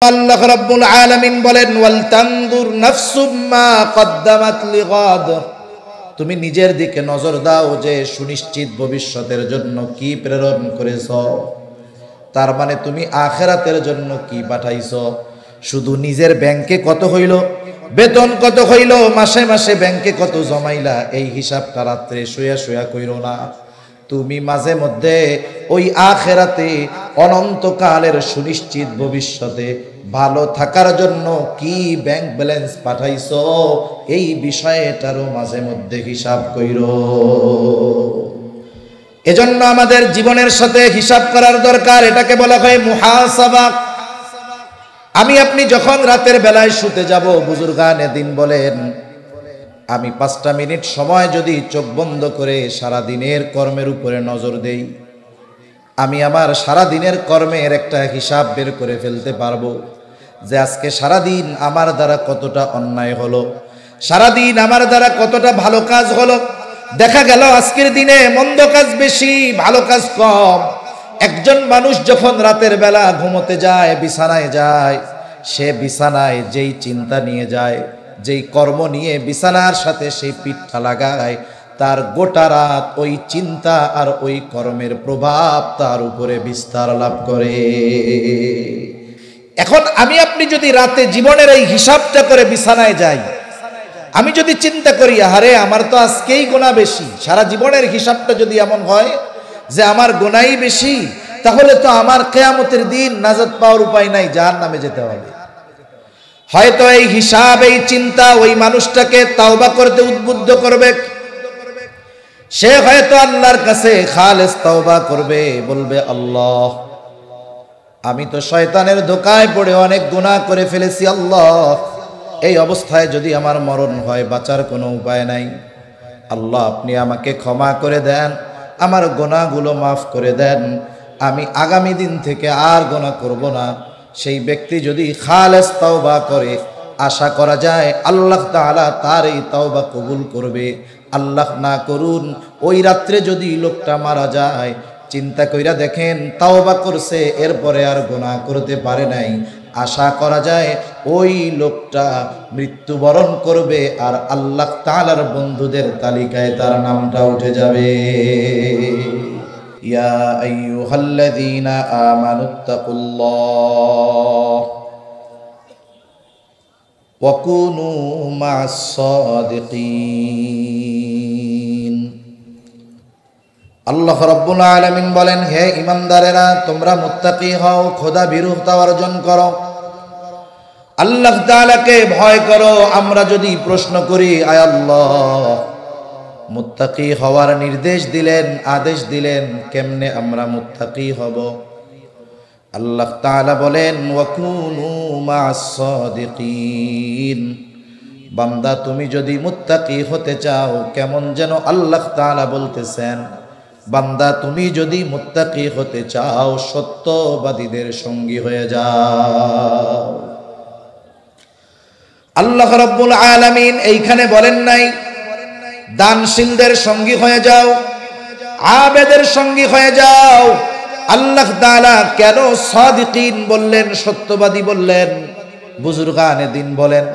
আল্লাহ রাব্বুল আলামিন বলেন ওয়াল তানদুর নাফসুম মা কদ্দামাত লিগাদ, তুমি নিজের দিকে নজর দাও যে সুনিশ্চিত ভবিষ্যতের জন্য কি প্রেরণ করেছ। তার মানে তুমি আখিরাতের জন্য কি পাঠাইছো। শুধু নিজের ব্যাংকে কত হইল, বেতন কত হইল, মাসে মাসে ব্যাংকে কত জমাইলা, এই হিসাবটা রাত্রে শুয়া শুয়া কইরো না। তুমি মাঝে মধ্যে ওই আখিরাতে অনন্তকালের সুনিশ্চিত ভবিষ্যতে ভালো থাকার জন্য কি ব্যাংক ব্যালেন্স পাঠাইছো, এই বিষয়টারও মাঝে মধ্যে হিসাব কইরো। এজন্য আমাদের জীবনের সাথে হিসাব করার দরকার। এটাকে বলা হয় মুহাসাবা। আমি আপনি যখন রাতের বেলায় শুতে যাব, বুজুর্গানে দিন বলেন, আমি 5টা মিনিট সময় যদি চোখ বন্ধ করে সারা দিনের কর্মের উপরে নজর দেই, আমি আমার সারা দিনের কর্মের একটা হিসাব বের করে ফেলতে পারবো যে আজকে সারা দিন আমার দ্বারা কতটা অন্যায় হলো, সারা দিন আমার দ্বারা কতটা ভালো কাজ হলো। দেখা গেল আজকের দিনে মন্দ কাজ বেশি, ভালো কাজ কম। একজন মানুষ যখন রাতের বেলা ঘুমোতে যায়, বিছানায় যায়, সে বিছানায় যেই চিন্তা নিয়ে যায়, যেই কর্ম নিয়ে বিছানার সাথে সেই পিঠটা লাগায়, তার গোটা রাত ওই চিন্তা আর ওই কর্মের প্রভাব তার উপরে বিস্তার লাভ করে। এখন আমি আপনি যদি রাতে জীবনের এই হিসাবটা করে বিছানায় যাই, আমি যদি চিন্তা করি আরে আমার তো আজকেই গুনাহ বেশি, সারা জীবনের হিসাবটা যদি এমন হয় যে আমার গুনাহই বেশি, তাহলে তো আমার কিয়ামতের দিন নাজাত পাওয়ার উপায় নাই, জাহান্নামে যেতে হবে। হয়তো এই হিসাব, এই চিন্তা ওই মানুষটাকে তাওবা করতে উদ্বুদ্ধ করবে। সে হয়তো আল্লাহর কাছে খালেস তাওবা করবে, বলবে আল্লাহ আমি তো শয়তানের ধোঁকায় পড়ে অনেক গুনাহ করে ফেলেছি, আল্লাহ এই অবস্থায় যদি আমার মরণ হয় বাঁচার কোনো উপায় নাই, আল্লাহ আপনি আমাকে ক্ষমা করে দেন, আমার গুনাহগুলো মাফ করে দেন, আমি আগামী দিন থেকে আর গুনাহ করব না। সেই ব্যক্তি যদি খালেস তাওবা করে, আশা করা যায় আল্লাহ তাআলা তার এই তাওবা কবুল করবে। আল্লাহ না করুন ওই রাত্রে যদি লোকটা মারা যায়, চিন্তা কইরা দেখেন তাওবা করছে, এরপরে আর গুনাহ করতে পারে নাই, আশা করা যায় ওই লোকটা মৃত্যুবরণ করবে আর আল্লাহ তাআলার বন্ধুদের তালিকায় তার নামটা উঠে যাবে। ইয়া আইয়ুহাল্লাযীনা আমানুত্তাকুল্লাহ ওয়া কুনু মা'আস সাদিকিন। আল্লাহ রাব্বুল আলামিন বলেন, হে ঈমানদারেরা তোমরা মুত্তাকি হও, খোদা ভীরুতা অর্জন করো, আল্লাহ তাআলাকে ভয় করো। আমরা যদি প্রশ্ন করি আয় আল্লাহ মুত্তাকি হওয়ার নির্দেশ দিলেন, আদেশ দিলেন, কেমনে আমরা মুত্তাকি হব? আল্লাহ তাআলা বলেন ওয়া কুনু মা'আস সাদিকিন। বান্দা তুমি যদি মুত্তাকি হতে চাও, কেমন যেন আল্লাহ তাআলা বলতেছেন, বান্দা তুমি যদি মুত্তাকি হতে চাও সত্যবাদীদের সঙ্গী হয়ে যাও। আল্লাহ রাব্বুল আলামিন এইখানে বলেন নাই দানশীলদের সঙ্গী হয়ে যাও, আবেদের সঙ্গী হয়ে যাও। আল্লাহ তাআলা কেন সাদিকিন বললেন, সত্যবাদী বললেন? বুজুর্গানে দিন বলেন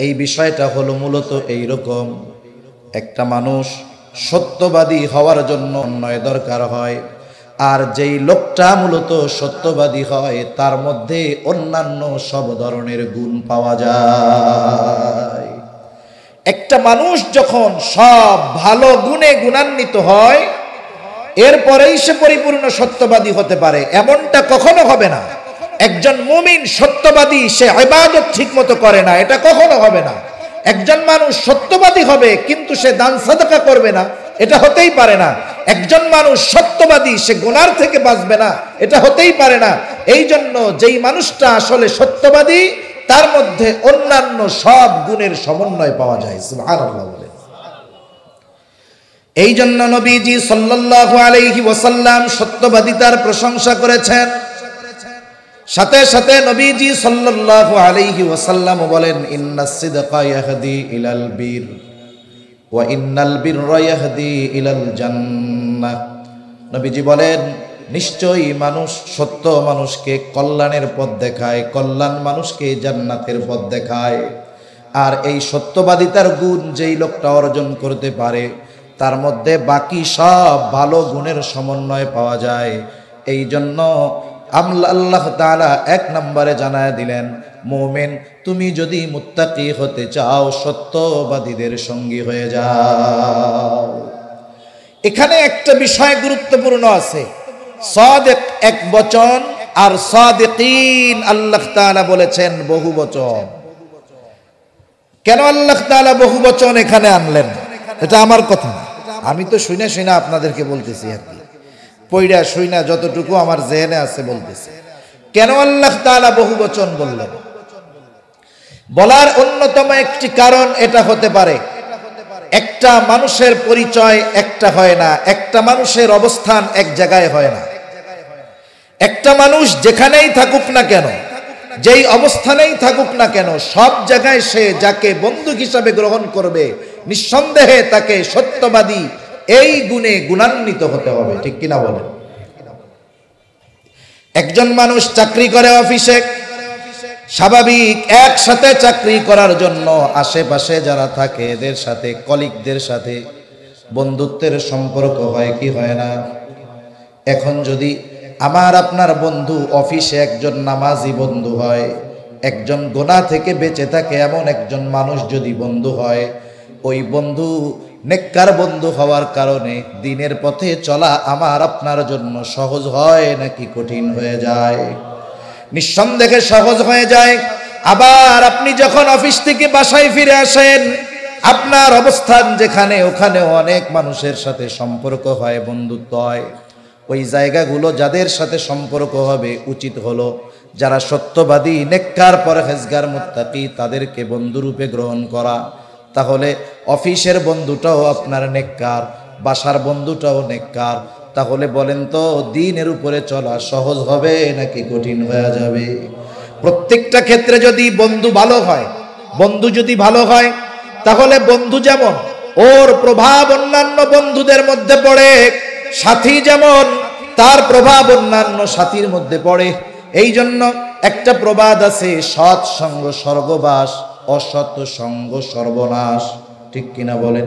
এই বিষয়টা হলো মূলত এইরকম, একটা মানুষ সত্যবাদী হওয়ার জন্য অন্যায় দরকার হয়, আর যেই লোকটা মূলত সত্যবাদী হয় তার মধ্যে অন্যান্য সব ধরনের গুণ পাওয়া যায়। একটা মানুষ যখন সব ভালো গুণে গুণান্বিত হয়, এরপরেই সে পরিপূর্ণ সত্যবাদী হতে পারে, এমনটা কখনো হবে না। একজন মুমিন সত্যবাদী, সে ইবাদত ঠিকমতো করে না, এটা কখনো হবে না। একজন মানুষ সত্যবাদী হবে কিন্তু সে দান সাদাকা করবে না, এটা হতেই পারে না। একজন মানুষ সত্যবাদী, সে গুনার থেকে বাঁচবে না, এটা হতেই পারে না। এই জন্য যেই মানুষটা আসলে সত্যবাদী, তার মধ্যে অন্যান্য সব গুণের সমন্বয় পাওয়া যায়। সুবহানাল্লাহ বলে। এই জন্য নবীজি সাল্লাল্লাহু আলাইহি ওয়াসাল্লাম সত্যবাদিতার প্রশংসা করেছেন। সাথে সাথে নবীজি সাল্লাল্লাহু আলাইহি ওয়াসাল্লাম বলেন ইন্নাস সিদকা ইয়াহদি ইলাল বীর ওয়া ইন্নাল বিররা ইয়াহদি ইলাল জান্নাহ। নবীজি বলেন নিশ্চয়ই মানুষ সত্য মানুষকে কল্যাণের পথ দেখায়, কল্যাণ মানুষকে জান্নাতের পথ দেখায়। আর এই সত্যবাদিতার গুণ যেই লোকটা অর্জন করতে পারে তার মধ্যে বাকি সব ভালো গুণের সমন্বয় পাওয়া যায়। এই জন্য আল্লাহ তাআলা 1 নম্বরে জানায় দিলেন, মুমিন তুমি যদি মুত্তাকি হতে চাও সত্যবাদীদের সঙ্গী হয়ে যাও। এখানে একটা বিষয় গুরুত্বপূর্ণ আছে, সাদিক এক বচন আর সাদিকিন আল্লাহ তাআলা বলেছেন বহু বচন। কেন আল্লাহ তাআলা বহু বচন এখানে আনলেন? এটা আমার কথা না, আমি তো শুনে শুনে আপনাদেরকে বলতেছি আর কি, পয়রা শুইনা যতটুকু আমার জেহেনে আছে বলতেছি। কেন আল্লাহ তাআলা বহু বচন বললেন? বলার অন্যতম একটি কারণ এটা হতে পারে, একটা মানুষের পরিচয় একটা হয় না, একটা মানুষের অবস্থান এক জায়গায় হয় না। একটা মানুষ যেখানেই থাকুক না কেন, যেই অবস্থানেই থাকুক না কেন, সব জায়গায় সে যাকে বন্ধু হিসাবে গ্রহণ করবে নিঃসন্দেহে তাকে সত্যবাদী এই গুণে গুণান্বিত হতে হবে। ঠিক কিনা বলেন? একজন মানুষ চাকরি করে অফিসে, স্বাভাবিক একসাথে চাকরি করার জন্য আশেপাশে যারা থাকে এদের সাথে, কলিগদের সাথে বন্ধুত্বের সম্পর্ক হয় কি হয় না? এখন যদি আমার আপনার বন্ধু অফিসে একজন নামাজি বন্ধু হয়, একজন গুনাহ থেকে বেঁচে থাকে এমন একজন মানুষ যদি বন্ধু হয়, ওই বন্ধু নেককার বন্ধু হওয়ার কারণে দিনের পথে চলা আমার আপনার জন্য সহজ হয় নাকি কঠিন হয়ে যায়? নিঃসন্দেহে সহজ হয়ে যায়। আবার আপনি যখন অফিস থেকে বাসায় ফিরে আসেন, আপনার অবস্থান যেখানে ওখানে অনেক মানুষের সাথে সম্পর্ক হয়, বন্ধুত্ব হয়। ওই জায়গাগুলো যাদের সাথে সম্পর্ক হবে উচিত হলো যারা সত্যবাদী, নেককার, পরহেজগার, মুত্তাকি তাদেরকে বন্ধুরূপে গ্রহণ করা। তাহলে অফিসের বন্ধুটাও আপনার নেককার, বাসার বন্ধুটাও নেককার। তাহলে বলেন তো দ্বীনের উপরে চলা সহজ হবে নাকি কঠিন হয়ে যাবে? প্রত্যেকটা ক্ষেত্রে যদি বন্ধু ভালো হয়, বন্ধু যদি ভালো হয় তাহলে বন্ধু যেমন ওর প্রভাব অন্যান্য বন্ধুদের মধ্যে পড়ে, সাথী যেমন তার প্রভাব অন্যান্য সাথীর মধ্যে পড়ে। এই জন্য একটা প্রবাদ আছে, সৎ সঙ্গ স্বর্গবাস, অসৎ সঙ্গ সর্বনাশ। ঠিক কিনা বলেন?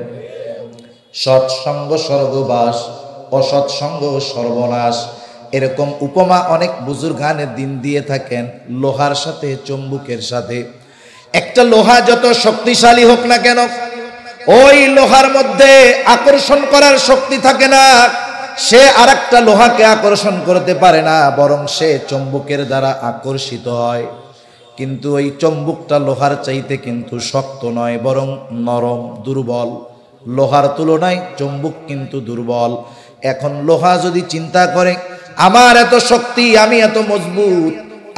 সৎসঙ্গ স্বর্গবাস, অসৎ সঙ্গ সর্বনাশ। এরকম উপমা অনেক বুজুর্গানের দিন দিয়ে থাকেন লোহার সাথে চুম্বকের সাথে। একটা লোহা যত শক্তিশালী হোক না কেন, ওই লোহার মধ্যে আকর্ষণ করার শক্তি থাকে না, সে আরেকটা লোহাকে আকর্ষণ করতে পারে না, বরং সে চুম্বকের দ্বারা আকর্ষিত হয়। কিন্তু ওই চুম্বকটা লোহার চাইতে কিন্তু শক্ত নয়, বরং নরম, দুর্বল। লোহার তুলনায় চুম্বক কিন্তু দুর্বল। এখন লোহা যদি চিন্তা করে আমার এত শক্তি, আমি এত মজবুত,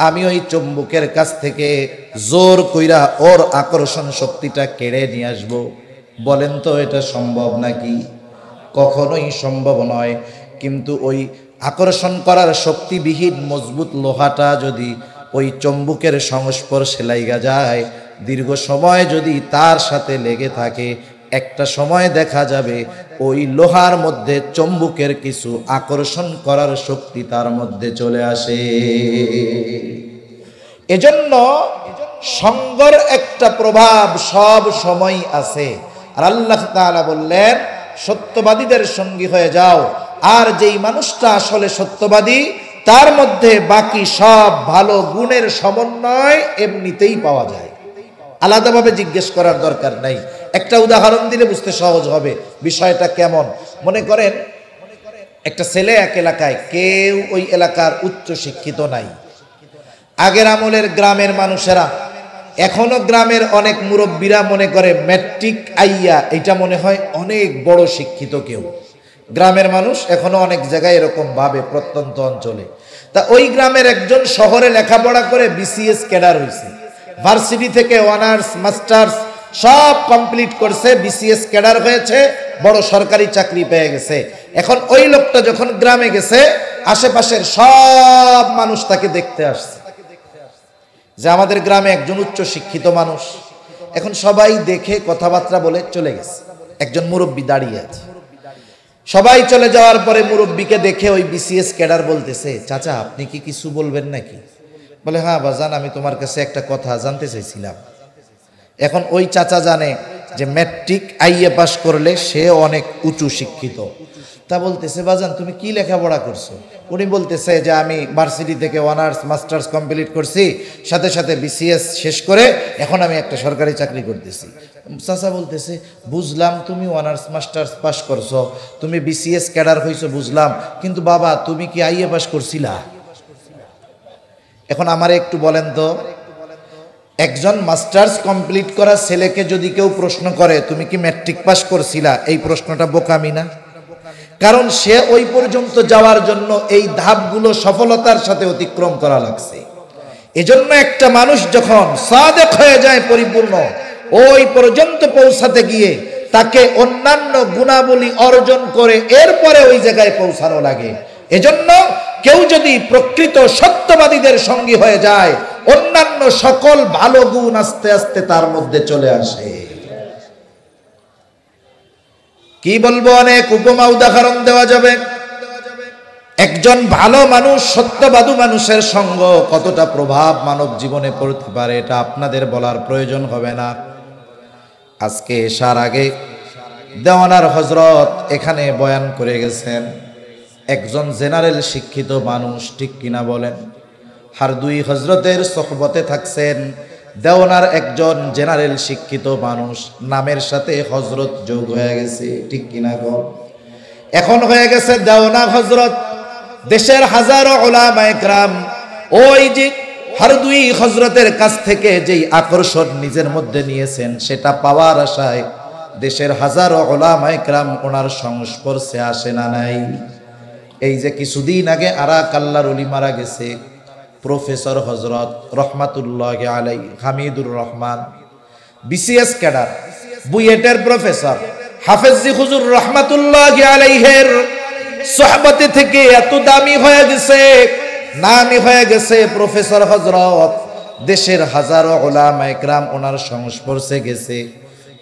আমি ওই চুম্বকের কাছ থেকে জোর কইরা ওর আকর্ষণ শক্তিটা কেড়ে নিয়ে আসবো, বলেন তো এটা সম্ভব নাকি? কখনোই সম্ভব নয়। কিন্তু ওই আকর্ষণ করার শক্তিবিহীন মজবুত লোহাটা যদি ওই চুম্বকের সংস্পর্শে লাগা যায়, দীর্ঘ সময় যদি তার সাথে লেগে থাকে, একটা সময় দেখা যাবে ওই লোহার মধ্যে চুম্বকের কিছু আকর্ষণ করার শক্তি তার মধ্যে চলে আসে। এজন্য সঙ্গের একটা প্রভাব সব সময় আছে। আর আল্লাহ তাআলা বললেন সত্যবাদীদের সঙ্গী হয়ে যাও। আর যেই মানুষটা আসলে সত্যবাদী তার মধ্যে বাকি সব ভালো গুণের সমন্বয় এমনিতেই পাওয়া যায়, আলাদাভাবে জিজ্ঞেস করার দরকার নাই। একটা উদাহরণ দিলে বুঝতে সহজ হবে বিষয়টা কেমন। মনে করেন একটা ছেলে এক এলাকায়, কেউ ওই এলাকার উচ্চ শিক্ষিত নাই। আগের আমলের গ্রামের মানুষেরা, এখনো গ্রামের অনেক মুরব্বীরা মনে করে ম্যাট্রিক আইয়া এটা মনে হয় অনেক বড় শিক্ষিত কেউ। গ্রামের মানুষ এখনো অনেক জায়গায় এরকম ভাবে, প্রত্যন্ত অঞ্চলে। তা ওই গ্রামের একজন শহরে লেখাপড়া করে বিসিএস ক্যাডার হয়েছে, ভার্সিটি থেকে অনার্স মাস্টার্স সব কমপ্লিট করছে, বিসিএস ক্যাডার হয়েছে, বড় সরকারি চাকরি পেয়ে গেছে। এখন ওই লোকটা যখন গ্রামে গেছে, আশেপাশের সব মানুষ তাকে দেখতে আসছে যে আমাদের গ্রামে একজন উচ্চ শিক্ষিত মানুষ। এখন সবাই দেখে কথাবার্তা বলে চলে গেছে, একজন মুরব্বী দাঁড়িয়ে আছে। সবাই চলে যাওয়ার পরে মুরব্বীকে দেখে ওই বিসিএস ক্যাডার বলতেছে, চাচা আপনি কি কিছু বলবেন নাকি? বলে, হ্যাঁ বাজান, আমি তোমার কাছে একটা কথা জানতে চাইছিলাম। এখন ওই চাচা জানে যে ম্যাট্রিক আইএ পাস করলে সে অনেক উঁচু শিক্ষিত। তা বলতেছে, বাজান তুমি কি লেখাপড়া করছো? উনি বলতেছে যে আমি ভার্সিটি থেকে অনার্স মাস্টার্স কমপ্লিট করছি, সাথে সাথে বিসিএস শেষ করে এখন আমি একটা সরকারি চাকরি করতেছি। চাচা বলতেছে, বুঝলাম তুমি অনার্স মাস্টার্স পাস করছো, তুমি বিসিএস ক্যাডার হইছো বুঝলাম, কিন্তু বাবা তুমি কি আইএ পাস করছিলা? এখন আমারে একটু বলেন তো, একজন মাস্টার্স কমপ্লিট করা ছেলেকে যদি কেউ প্রশ্ন করে তুমি কি ম্যাট্রিক পাস করছিলা, এই প্রশ্নটা বোকামি না? কারণ সে ওই পর্যন্ত যাওয়ার জন্য এই ধাপগুলো সফলতার সাথে অতিক্রম করা লাগছে। এজন্য একটা মানুষ যখন সাদেক হয়ে যায় পরিপূর্ণ, ওই পর্যন্ত পৌঁছাতে গিয়ে তাকে অন্যান্য গুণাবলী অর্জন করে এরপরে ওই জায়গায় পৌঁছানো লাগে। এজন্য কেউ যদি প্রকৃত সত্যবাদীদের সঙ্গী হয়ে যায়, অন্যান্য সকল ভালো গুণ আস্তে আস্তে তার মধ্যে চলে আসে। কি বলবো, অনেক উপমা উদাহরণ দেওয়া যাবে। একজন ভালো মানুষ, সত্যবাদী মানুষের সঙ্গ কতটা প্রভাব মানব জীবনে পড়তে পারে এটা আপনাদের বলার প্রয়োজন হবে না। আজকে এশার আগে দেওয়ানার হযরত এখানে বয়ান করে গেছেন। একজন জেনারেল শিক্ষিত মানুষ, ঠিক কিনা বলেন? হারদুই হযরতের সোহবতে থাকছেন। দেওয়ানার একজন জেনারেল শিক্ষিত মানুষ, নামের সাথে হযরত যোগ হয়ে গেছে, ঠিক কিনা গো? এখন হয়ে গেছে দেওয়ানা হযরত। দেশের হাজারো উলামায়ে কেরাম ওই যে হারদুই হযরতের কাছ থেকে যেই আকর্ষণ নিজের মধ্যে নিয়েছেন সেটা পাওয়ার আশায় দেশের হাজারো উলামায়ে কেরাম ওনার সংস্পর্শে আসে না নাই? এই যে কিছুদিন আগে আরাক আল্লাহর ওলি মারা গেছে, প্রফেসর হযরত রহমাতুল্লাহি আলাইহি হামিদুর রহমান, বিসিএস ক্যাডার, বুয়েটের প্রফেসর হাফেজি হুজুর রহমাতুল্লাহি আলাইহির সোহবতে থেকে এত দামি হয়ে গেছে, নামি হয়ে গেছে প্রফেসর হযরত। দেশের হাজারো উলামায়ে কেরাম ওনার সংস্পর্শে গেছে।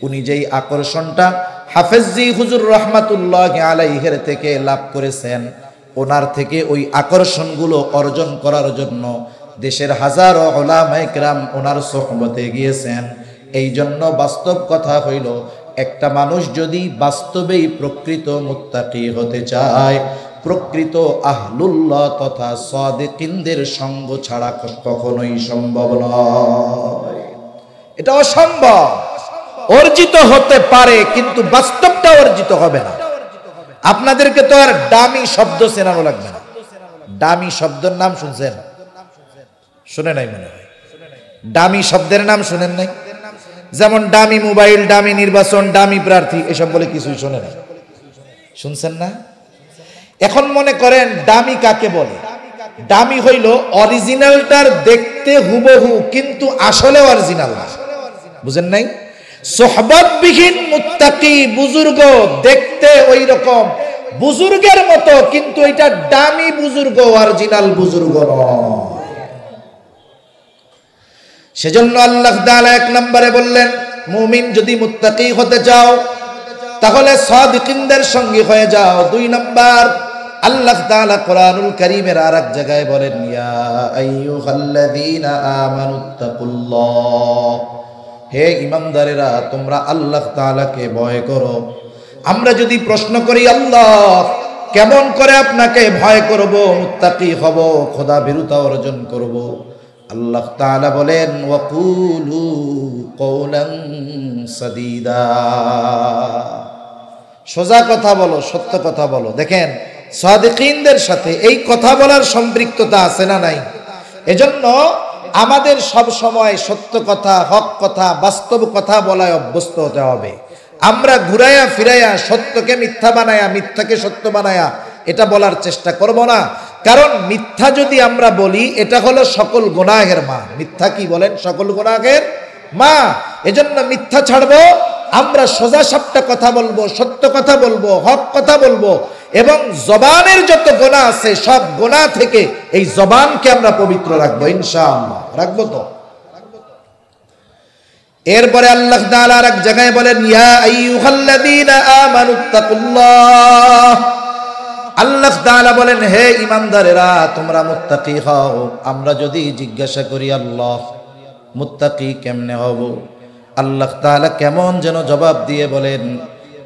উনি যেই আকর্ষণটা হাফেজি হুজুর রহমাতুল্লাহি আলাইহির থেকে লাভ করেছেন, ওনার থেকে ওই আকর্ষণগুলো অর্জন করার জন্য দেশের হাজারো উলামায়ে কেরাম ওনার সোহবতে গিয়েছেন। এই জন্য বাস্তব কথা হইল, একটা মানুষ যদি বাস্তবেই প্রকৃত মুত্তাকি হতে চায়, প্রকৃত আহলুল্লাহ তথা সাদিকিনদের সঙ্গ ছাড়া কখনোই সম্ভব নয়। এটা অসম্ভব। অর্জিত হতে পারে কিন্তু বাস্তবটা অর্জিত হবে না। আপনাদেরকে তো আর দামি শব্দ চেনানো লাগবে না। দামি শব্দের নাম শুনছেন? শুনে নাই মনে হয়। দামি শব্দের নাম শুনেন নাই? যেমন দামি মোবাইল, দামি নির্বাচন, দামি প্রার্থী, এসব বলে কিছুই শোনে নাই। শুনছেন না? এখন মনে করেন দামি কাকে বলে? দামি হইল অরিজিনালটার দেখতে হুবহু কিন্তু আসলে অরিজিনাল না। বুঝেন নাই? সোহবতবিহীন মুত্তাকি বুজুর্গ দেখতে ওই রকম বুজুর্গের মতো, কিন্তু এটা দামি বুজুর্গ, অরিজিনাল বুজুর্গ নয়। সেজন্য আল্লাহ তাআলা এক নম্বরে বললেন, মুমিন যদি মুত্তাকি হতে চাও তাহলে সাদিকিনদের সঙ্গী হয়ে যাও। 2 নম্বর, আল্লাহ তাআলা কোরআনুল কারীমের আরেক জায়গায় বলেন, ইয়া আইয়ুহাল্লাযীনা আমানুত্তাকুল্লাহ, হে ঈমানদারেরা তোমরা আল্লাহ তাআলাকে ভয় করো। আমরা যদি প্রশ্ন করি, আল্লাহ কেমন করে আপনাকে ভয় করব, মুত্তাকি হব, খোদা ভীরুতা অর্জন করব? আল্লাহ তাআলা বলেন, ওয়াকুলু কওলান সাদীদা, সোজা কথা বলো, সত্য কথা বলো। দেখেন সাদিকিনদের সাথে এই কথা বলার সম্পৃক্ততা আছে না নাই? এজন্য আমাদের সব সময় সত্য কথা, হক কথা, বাস্তব কথা বলায় অভ্যস্ত হতে হবে। আমরা ঘুরাইয়া ফিরাইয়া সত্যকে মিথ্যা বানায়া, মিথ্যাকে সত্য বানায়া এটা বলার চেষ্টা করব না। কারণ মিথ্যা যদি আমরা বলি, এটা হলো সকল গুনাহের মা। মিথ্যা কি বলেন? সকল গুনাহের মা। এজন্য মিথ্যা ছাড়বো, আমরা সোজা সাপটা কথা বলবো, সত্য কথা বলবো, হক কথা বলবো, এবং জবানের যত গুনাহ আছে সব গুনাহ থেকে এই জবানকে আমরা পবিত্র রাখবো, ইনশাআল্লাহ। রাখবো তো? এরপরে আল্লাহ তাআলা আর এক জায়গায় বলেন ইয়া আইয়ুহাল্লাযীনা আমানুত্তাকুল্লাহ, আল্লাহ তাআলা বলেন হে ঈমানদারেরা তোমরা মুত্তাকি হও। আমরা যদি জিজ্ঞাসা করি আল্লাহ মুত্তাকি কেমনে হব, আল্লাহ তাআলা কেমন যেন জবাব দিয়ে বলেন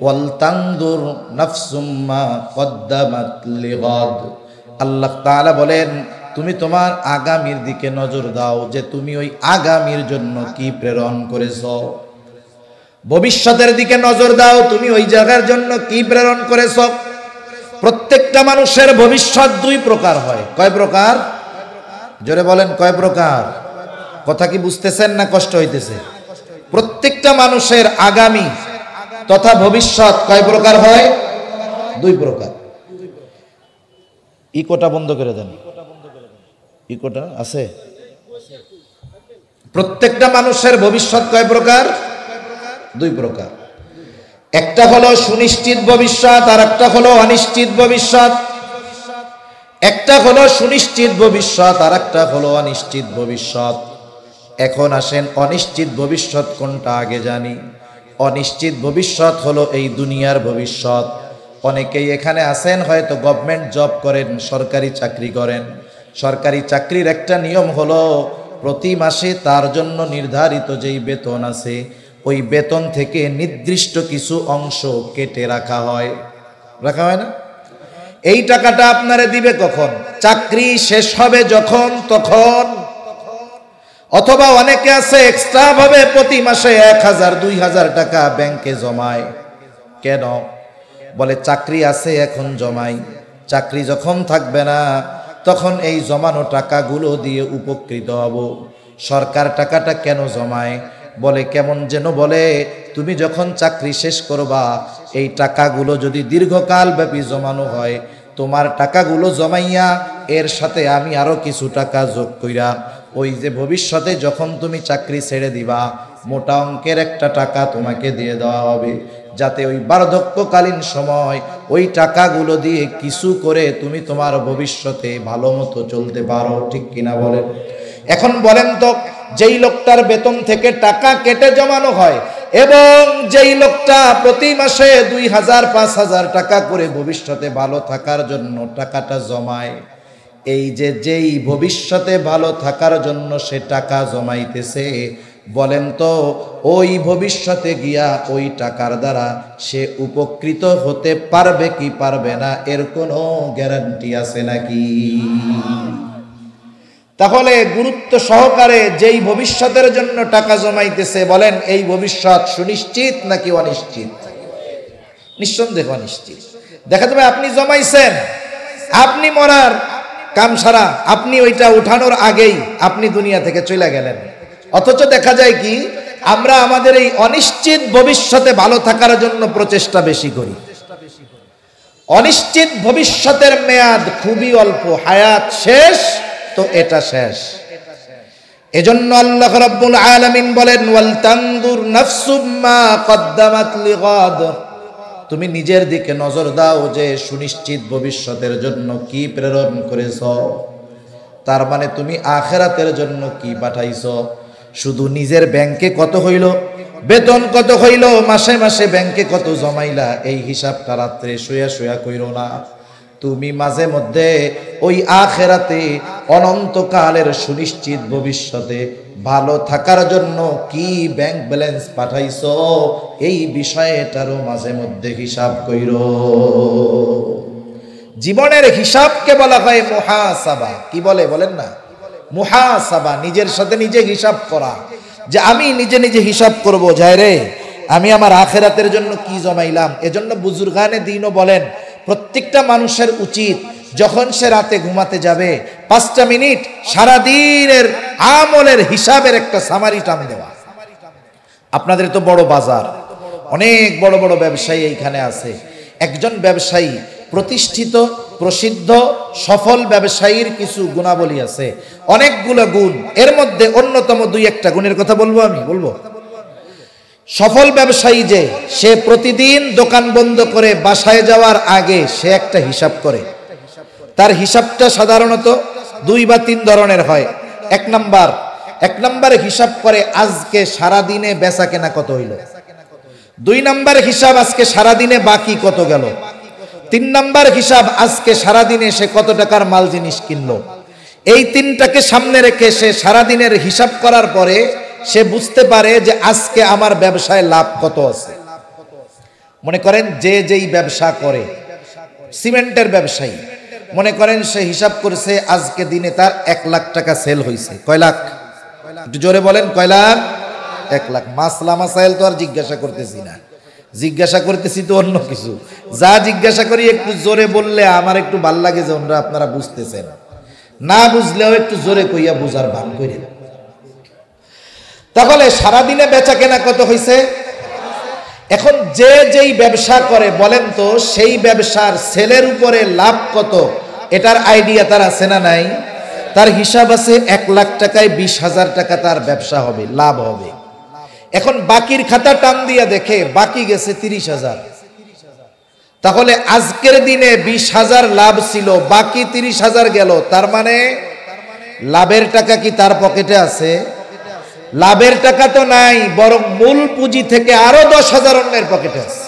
ওয়াল তানদুর নাফসুম মা কদ্দামাত লিগাদ। আল্লাহ তাআলা বলেন তুমি তোমার আগামীর দিকে নজর দাও যে তুমি ওই আগামীর জন্য কি প্রেরণ করেছো। ভবিষ্যতের দিকে নজর দাও তুমি ওই জায়গার জন্য কি প্রেরণ করেছো। প্রত্যেকটা মানুষের ভবিষ্যৎ দুই প্রকার হয়। কয় প্রকার? জোরে বলেন কয় প্রকার? কথা কি বুঝতেছেন না কষ্ট হইতেছে? প্রত্যেকটা মানুষের আগামী তথা ভবিষ্যৎ কয় প্রকার হয়? দুই প্রকার। ইকোটা বন্ধ করে দেন। ইকোটা আছে? প্রত্যেকটা মানুষের ভবিষ্যৎ কয় প্রকার? দুই প্রকার। একটা হলো সুনিশ্চিত ভবিষ্যৎ আর একটা হলো অনিশ্চিত ভবিষ্যৎ। একটা হলো সুনিশ্চিত ভবিষ্যৎ আর একটা হলো অনিশ্চিত ভবিষ্যৎ। এখন আসেন অনিশ্চিত ভবিষ্যৎ কোনটা আগে জানি। অনিশ্চিত ভবিষ্যৎ হলো এই দুনিয়ার ভবিষ্যৎ। অনেকেই এখানে আছেন হয়তো গভর্নমেন্ট জব করেন, সরকারি চাকরি করেন। সরকারি চাকরির একটা নিয়ম হলো প্রতি মাসে তার জন্য নির্ধারিত যেই বেতন আছে ওই বেতন থেকে নির্দিষ্ট কিছু অংশ কেটে রাখা হয়। রাখা হয় না? এই টাকাটা আপনারে দিবে কখন? চাকরি শেষ হবে যখন তখন। অথবা অনেকে আছে এক্সট্রা ভাবে প্রতি মাসে 1000 2000 টাকা ব্যাংকে জমায়। কেন? বলে চাকরি আছে এখন জমাই, চাকরি যখন থাকবে না তখন এই জমানো টাকাগুলো দিয়ে উপকৃত হব। সরকার টাকাটা কেন জমায়? বলে কেমন যেন বলে তুমি যখন চাকরি শেষ করবা এই টাকাগুলো যদি দীর্ঘকাল ব্যাপী জমানো হয়, তোমার টাকাগুলো জমাইয়া এর সাথে আমি আরো কিছু টাকা যোগ কইরা ওই যে ভবিষ্যতে যখন তুমি চাকরি ছেড়ে দিবা মোটা অঙ্কের একটা টাকা তোমাকে দিয়ে দেওয়া হবে, যাতে ওই বার্ধক্যকালীন সময় ওই টাকাগুলো দিয়ে কিছু করে তুমি তোমার ভবিষ্যতে ভালো মতো চলতে পারো। ঠিক কিনা বলেন? এখন বলেন তো, যেই লোকটার বেতন থেকে টাকা কেটে জমানো হয় এবং যেই লোকটা প্রতি মাসে 2000 5000 টাকা করে ভবিষ্যতে ভালো থাকার জন্য টাকাটা জমায়, এই যে যেই ভবিষ্যতে ভালো থাকার জন্য সে টাকা জমাইতেছে, বলেন তো ওই ভবিষ্যতে গিয়া ওই টাকার দ্বারা সে উপকৃত হতে পারবে কি পারবে না এর কোনো গ্যারান্টি আছে নাকি? তাহলে গুরুত্ব সহকারে যেই ভবিষ্যতের জন্য টাকা জমাইতেছে বলেন এই ভবিষ্যৎ সুনিশ্চিত নাকি অনিশ্চিত? নিঃসন্দেহে অনিশ্চিত। দেখা যাবে আপনি জমাইছেন, আপনি মরার কাম সারা, আপনি ওইটা উঠানোর আগেই আপনি দুনিয়া থেকে চলে গেলেন। অথচ দেখা যায় কি আমরা আমাদের এই অনিশ্চিত ভবিষ্যতে ভালো থাকার জন্য প্রচেষ্টা বেশি করি। অনিশ্চিত ভবিষ্যতের মেয়াদ খুবই অল্প, হায়াত শেষ তো এটা শেষ। এজন্য আল্লাহ রাব্বুল আলামিন বলেন ওয়াল তানদুর নাফসুম মা কদ্দামাত লিগাদ। তুমি নিজের দিকে নজর দাও যে সুনিশ্চিত ভবিষ্যতের জন্য কি প্রেরণ করেছো। তার মানে তুমি আখিরাতের জন্য কি পাঠাইছো। শুধু নিজের ব্যাংকে কত হইল, বেতন কত হইল, মাসে মাসে ব্যাংকে কত জমাইলা, এই হিসাবটা রাত্রে শুয়া শুয়া কইরো না। তুমি মাঝে মধ্যে ওই আখিরাতে অনন্তকালের সুনিশ্চিত ভবিষ্যতে ভালো থাকার জন্য কি ব্যাংক ব্যালেন্স পাঠাইছো এই বিষয়টারও মাঝে মধ্যে হিসাব কইরো। জীবনের হিসাবকে বলা হয় মুহাসাবা। কি বলে বলেন না? মুহাসাবা, নিজের সাথে নিজে হিসাব করা। যে আমি নিজে নিজে হিসাব করব, যায় রে আমি আমার আখিরাতের জন্য কি জমাইলাম। এজন্য বুজুর্গানে দ্বীনও বলেন প্রত্যেকটা মানুষের উচিত যখন সে রাতে ঘুমাতে যাবে 5টা মিনিট সারাদিনের আমলের হিসাবের একটা সামারি টান দেওয়া। আপনাদের তো বড় বাজার, অনেক বড় বড় ব্যবসায়ী এইখানে আছে। একজন ব্যবসায়ী প্রতিষ্ঠিত প্রসিদ্ধ সফল ব্যবসায়ীর কিছু গুণাবলী আছে, অনেকগুলো গুণ। এর মধ্যে অন্যতম 2-1টা গুণের কথা বলবো আমি। বলবো সফল ব্যবসায়ী যে সে প্রতিদিন দোকান বন্ধ করে বাসায় যাওয়ার আগে সে একটা হিসাব করে। তার হিসাবটা সাধারণত 2 বা 3 ধরনের হয়। 1 নাম্বার, এক নম্বরে হিসাব করে আজকে সারা দিনে বেচা কেনা কত হইল, দুই নম্বর হিসাব আজকে সারা দিনে বাকি কত গেল, তিন নম্বর হিসাব আজকে সারা দিনে সে কত টাকার মাল জিনিস কিনলো। এই তিনটাকে সামনে রেখে সে সারা দিনের হিসাব করার পরে সে বুঝতে পারে যে আজকে আমার ব্যবসায় লাভ কত আছে। মনে করেন যে যেই ব্যবসা করে, সিমেন্টের ব্যবসায়ী, মনে করেন সে হিসাব করেছে আজকে দিনে তার 1 লাখ টাকা সেল হয়েছে। কয় লাখ? একটু জোরে বলেন, কয় লাখ? 1 লাখ। মাসলা মাসাইল তো আর জিজ্ঞাসা করতেছি না, জিজ্ঞাসা করতেছি তো অন্য কিছু। যা জিজ্ঞাসা করি একটু জোরে বললে আমার একটু ভাল লাগে যে ওনারা আপনারা বুঝতেছেন, না বুঝলেও একটু জোরে কইয়া বুঝার ভান করেন। তাহলে সারাদিনে বেচা কেনা কত হয়েছে? এখন যে যেই ব্যবসা করে বলেন তো সেই ব্যবসার সেলের উপরে লাভ কত, এটার আইডিয়া তার আছে না নাই? তার হিসাব আছে 1 লাখ টাকায় 20,000 টাকা তার ব্যবসা হবে, লাভ হবে। এখন বাকির খাতা টান দিয়া দেখে বাকি গেছে 30,000। তাহলে আজকের দিনে 20,000 লাভ ছিল, বাকি 30,000 গেল। তার মানে লাভের টাকা কি তার পকেটে আছে? লাভের টাকা তো নাই, বরং মূল পুঁজি থেকে আরো 10,000 অন্যের পকেটে আছে।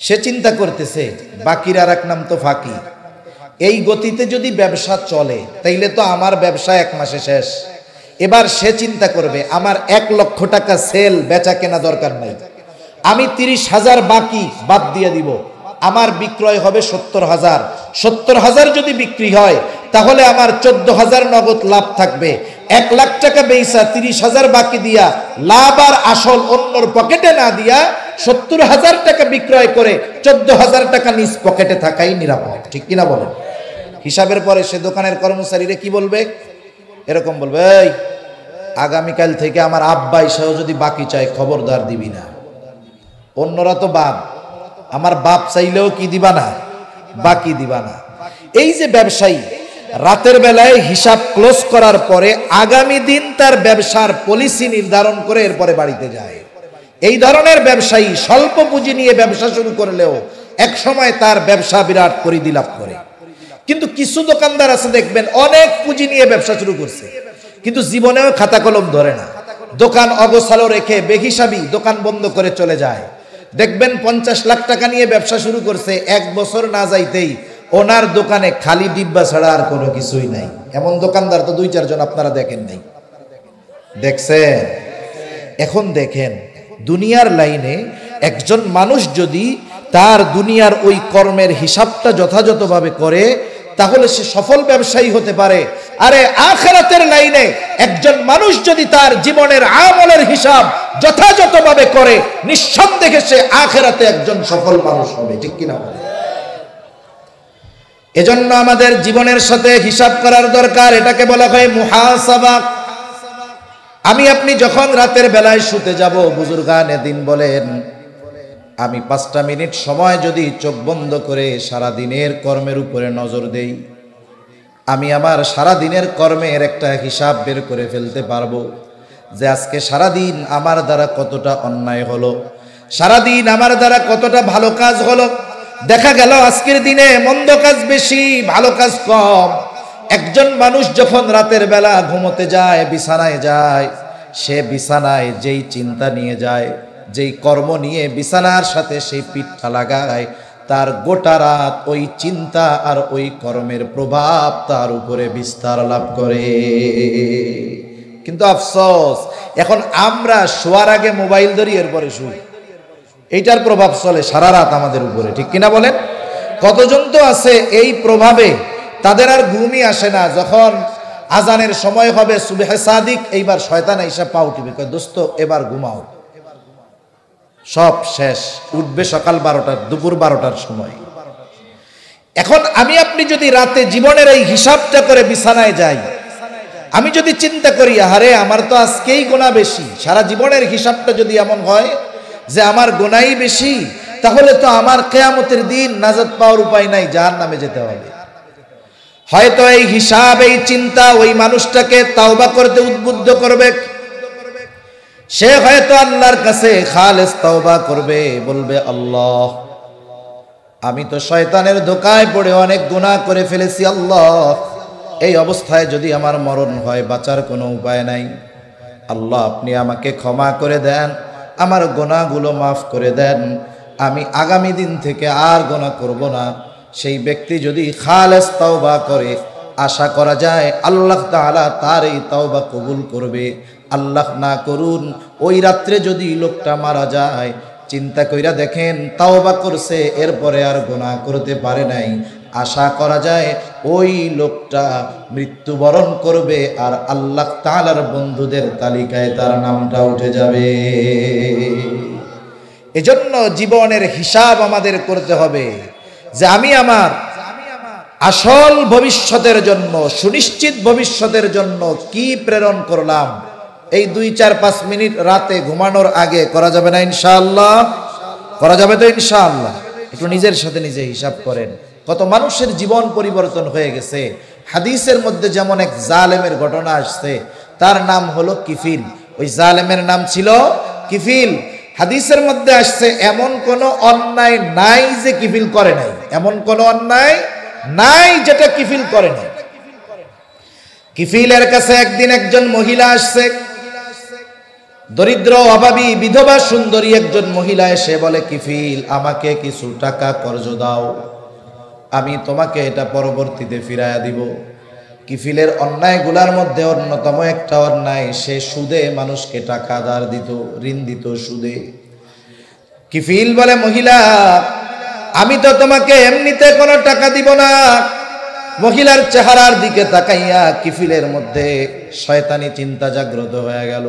সে চিন্তা করতেছে বাকির আর এক নাম তো ফাঁকি। এই গতিতে যদি ব্যবসা চলে তাইলে তো আমার ব্যবসা 1 মাসে শেষ। এবার সে চিন্তা করবে আমার 1 লক্ষ টাকা সেল, বেচা কেনা দরকার নাই, আমি 30,000 বাকি বাদ দিয়ে দিব, আমার বিক্রয় হবে 70,000। 70,000 যদি বিক্রি হয় তাহলে আমার 14,000 নগদ লাভ থাকবে। 1 লাখ টাকা বেচা 30,000 বাকি দিয়া লাভ আর আসল অন্যর পকেটে না দিয়া 70,000 টাকা বিক্রয় করে 14,000 টাকা নিজ পকেটে থাকাই নিরাপদ। ঠিক কিনা বলেন? হিসাবের পরে সে দোকানের কর্মচারীরা কি বলবে? এরকম বলবে, এই আগামীকাল থেকে আমার আব্বা এসেও যদি বাকি চায় খবরদার দিবি না। অন্যরা তো বাপ, আমার বাপ চাইলেও কি দিবা না? বাকি দিবা না। এই যে ব্যবসায়ী রাতের বেলায় হিসাব ক্লোজ করার পরে আগামী দিন তার ব্যবসার পলিসি নির্ধারণ করে এরপরে বাড়িতে যায়, এই ধরনের ব্যবসায়ী স্বল্প পুঁজি নিয়ে ব্যবসা শুরু করলেও এক সময় তার ব্যবসা বিরাট পরিধি লাভ করে। কিন্তু কিছু দোকানদার আছে দেখবেন অনেক পুঁজি নিয়ে ব্যবসা শুরু করছে, কিন্তু জীবনেও খাতা কলম ধরে না, দোকান অগোছালো রেখে বেহিসাবি দোকান বন্ধ করে চলে যায়। দেখবেন 50 লাখ টাকা নিয়ে ব্যবসা শুরু করছে, 1 বছর না যাইতেই ওনার দোকানে খালি ডিব্বা ছাড়া আর কোনো কিছুই নাই। এমন দোকানদার তো 2-4 জন আপনারা দেখেন নাই, দেখছেন? এখন দেখেন দুনিয়ার লাইনে একজন মানুষ যদি তার দুনিয়ার ওই কর্মের হিসাবটা যথাযথভাবে করে তাহলে সে সফল ব্যবসায়ী হতে পারে। আরে আখিরাতের লাইনে একজন মানুষ যদি তার জীবনের আমলের হিসাব যথাযথভাবে করে নিঃসন্দেহে সে আখিরাতে একজন সফল মানুষ হবে। ঠিক কিনা? এজন্য আমাদের জীবনের সাথে হিসাব করার দরকার। এটাকে বলা হয় মুহাসাবা। আমি আপনি যখন রাতের বেলায় শুতে যাব, বুজুর্গানে দিন বলেন, আমি 5টা মিনিট সময় যদি চোখ বন্ধ করে সারা দিনের কর্মের উপরে নজর দেই, আমি আমার সারা দিনের কর্মের একটা হিসাব বের করে ফেলতে পারবো যে আজকে সারা দিন আমার দ্বারা কতটা অন্যায় হলো, সারা দিন আমার দ্বারা কতটা ভালো কাজ হলো। দেখা গেল আজকের দিনে মন্দ কাজ বেশি, ভালো কাজ কম। একজন মানুষ যখন রাতের বেলা ঘুমোতে যায়, বিছানায় যায়, সে বিছানায় যেই চিন্তা নিয়ে যায়, যেই কর্ম নিয়ে বিছানার সাথে সেই পিঠটা লাগায়, তার গোটা রাত ওই চিন্তা আর ওই কর্মের প্রভাব তার উপরে বিস্তার লাভ করে। কিন্তু আফসোস, এখন আমরা শোয়ার আগে মোবাইল ধরি, এরপরে শুই, এইটার প্রভাব চলে সারা রাত আমাদের উপরে। ঠিক কিনা বলেন? কতজন তো আছে এই প্রভাবে তাদের আর ঘুমই আসে না। যখন আজানের সময় হবে সুবহে সাদিক, এইবার শয়তান আইসা পা উঠিবে, কয় দোস্ত এবার ঘুমাও, সব শেষ, উঠবে সকাল 12টার, দুপুর 12টার সময়। এখন আমি আপনি যদি রাতে জীবনের এই হিসাবটা করে বিছানায় যাই, আমি যদি চিন্তা করি আরে আমার তো আজকেই গুনাহ বেশি, সারা জীবনের হিসাবটা যদি এমন হয় যে আমার গুনাহই বেশি, তাহলে তো আমার কিয়ামতের দিন নাজাত পাওয়ার উপায় নাই, জাহান্নামে যেতে হবে। হয়তো এই হিসাব, এই চিন্তা ওই মানুষটাকে তাওবা করতে উদ্বুদ্ধ করবে। সে হয়তো আল্লাহর কাছে খালেস তাওবা করবে, বলবে আল্লাহ আমি তো শয়তানের ধোকায় পড়ে অনেক গুনাহ করে ফেলেছি, আল্লাহ এই অবস্থায় যদি আমার মরণ হয়, বাঁচার কোনো উপায় নাই, আল্লাহ আপনি আমাকে ক্ষমা করে দেন, আমার গুনাহগুলো মাফ করে দেন, আমি আগামী দিন থেকে আর গুনাহ করব না। সেই ব্যক্তি যদি খালেস তওবা করে, আশা করা যায় আল্লাহ তাআলা তার এই তওবা কবুল করবে। আল্লাহ না করুন ওই রাত্রে যদি লোকটা মারা যায়, চিন্তা কইরা দেখেন তওবা করছে, এরপরে আর গুনাহ করতে পারে নাই, আশা করা যায় ওই লোকটা মৃত্যুবরণ করবে আর আল্লাহ তাআলার বন্ধুদের তালিকায় তার নামটা উঠে যাবে। এজন্য জীবনের হিসাব আমাদের করতে হবে যে আমি আমার আসল ভবিষ্যতের জন্য, সুনিশ্চিত ভবিষ্যতের জন্য কি প্রেরণ করলাম। এই 2-4-5 মিনিট রাতে ঘুমানোর আগে করা যাবে না ইনশাআল্লাহ? করা যাবে তো ইনশাআল্লাহ? একটু নিজের সাথে নিজে হিসাব করেন, কত মানুষের জীবন পরিবর্তন হয়ে গেছে। হাদিসের মধ্যে যেমন এক জালেমের ঘটনা আসছে, তার নাম হলো কিফিল। ওই জালেমের নাম ছিল কিফিল। হাদিসের মধ্যে আসছে এমন কোন অন্যায় নাই যে কিফিল করে নাই, এমন কোন অন্যায় নাই যেটা কিফিল করে নাই। কিফিলের কাছে একদিন একজন মহিলা আসছে, দরিদ্র অভাবী বিধবা সুন্দরী একজন মহিলা এসে বলে, কিফিল আমাকে কিছু টাকা কর্জ দাও, আমি তোমাকে এটা পরবর্তীতে ফিরাইয়া দিব। কিফিলের অন্যায়গুলার মধ্যে অন্যতম একটা অন্যায়, সে সুদে মানুষকে টাকা ধার দিত, ঋণ দিত সুদে। কিফিল বলে, মহিলা আমি তো তোমাকে এমনিতে কোনো টাকা দিব না। মহিলার চেহারার দিকে তাকাইয়া কিফিলের মধ্যে শয়তানি চিন্তা জাগ্রত হয়ে গেল।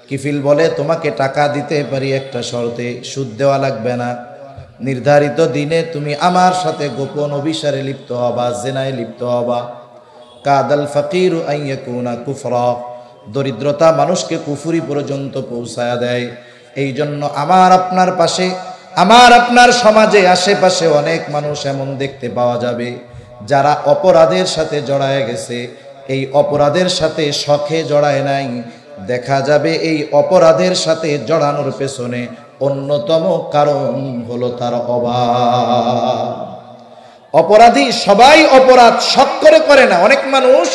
কিফিল বলে, তোমাকে টাকা দিতে পারি একটা শর্তে, সুদ দেওয়া লাগবে না, নির্ধারিত দিনে তুমি আমার সাথে গোপন অভিসারে লিপ্ত হবা, জেনায় লিপ্ত হবা। কাদাল ফাকির আইয়াকুনা কুফরা, দরিদ্রতা মানুষকে কুফরি পর্যন্ত পৌঁছায়া দেয়। এই জন্য আমার আপনার পাশে, আমার আপনার সমাজে আশেপাশে অনেক মানুষ এমন দেখতে পাওয়া যাবে যারা অপরাধের সাথে জড়ায় গেছে। এই অপরাধের সাথে শখে জড়ায় নাই, দেখা যাবে এই অপরাধের সাথে জড়ানোর পেছনে অন্যতম কারণ হলো তার অভাব। অপরাধী সবাই অপরাধ শখ করে করে না, অনেক মানুষ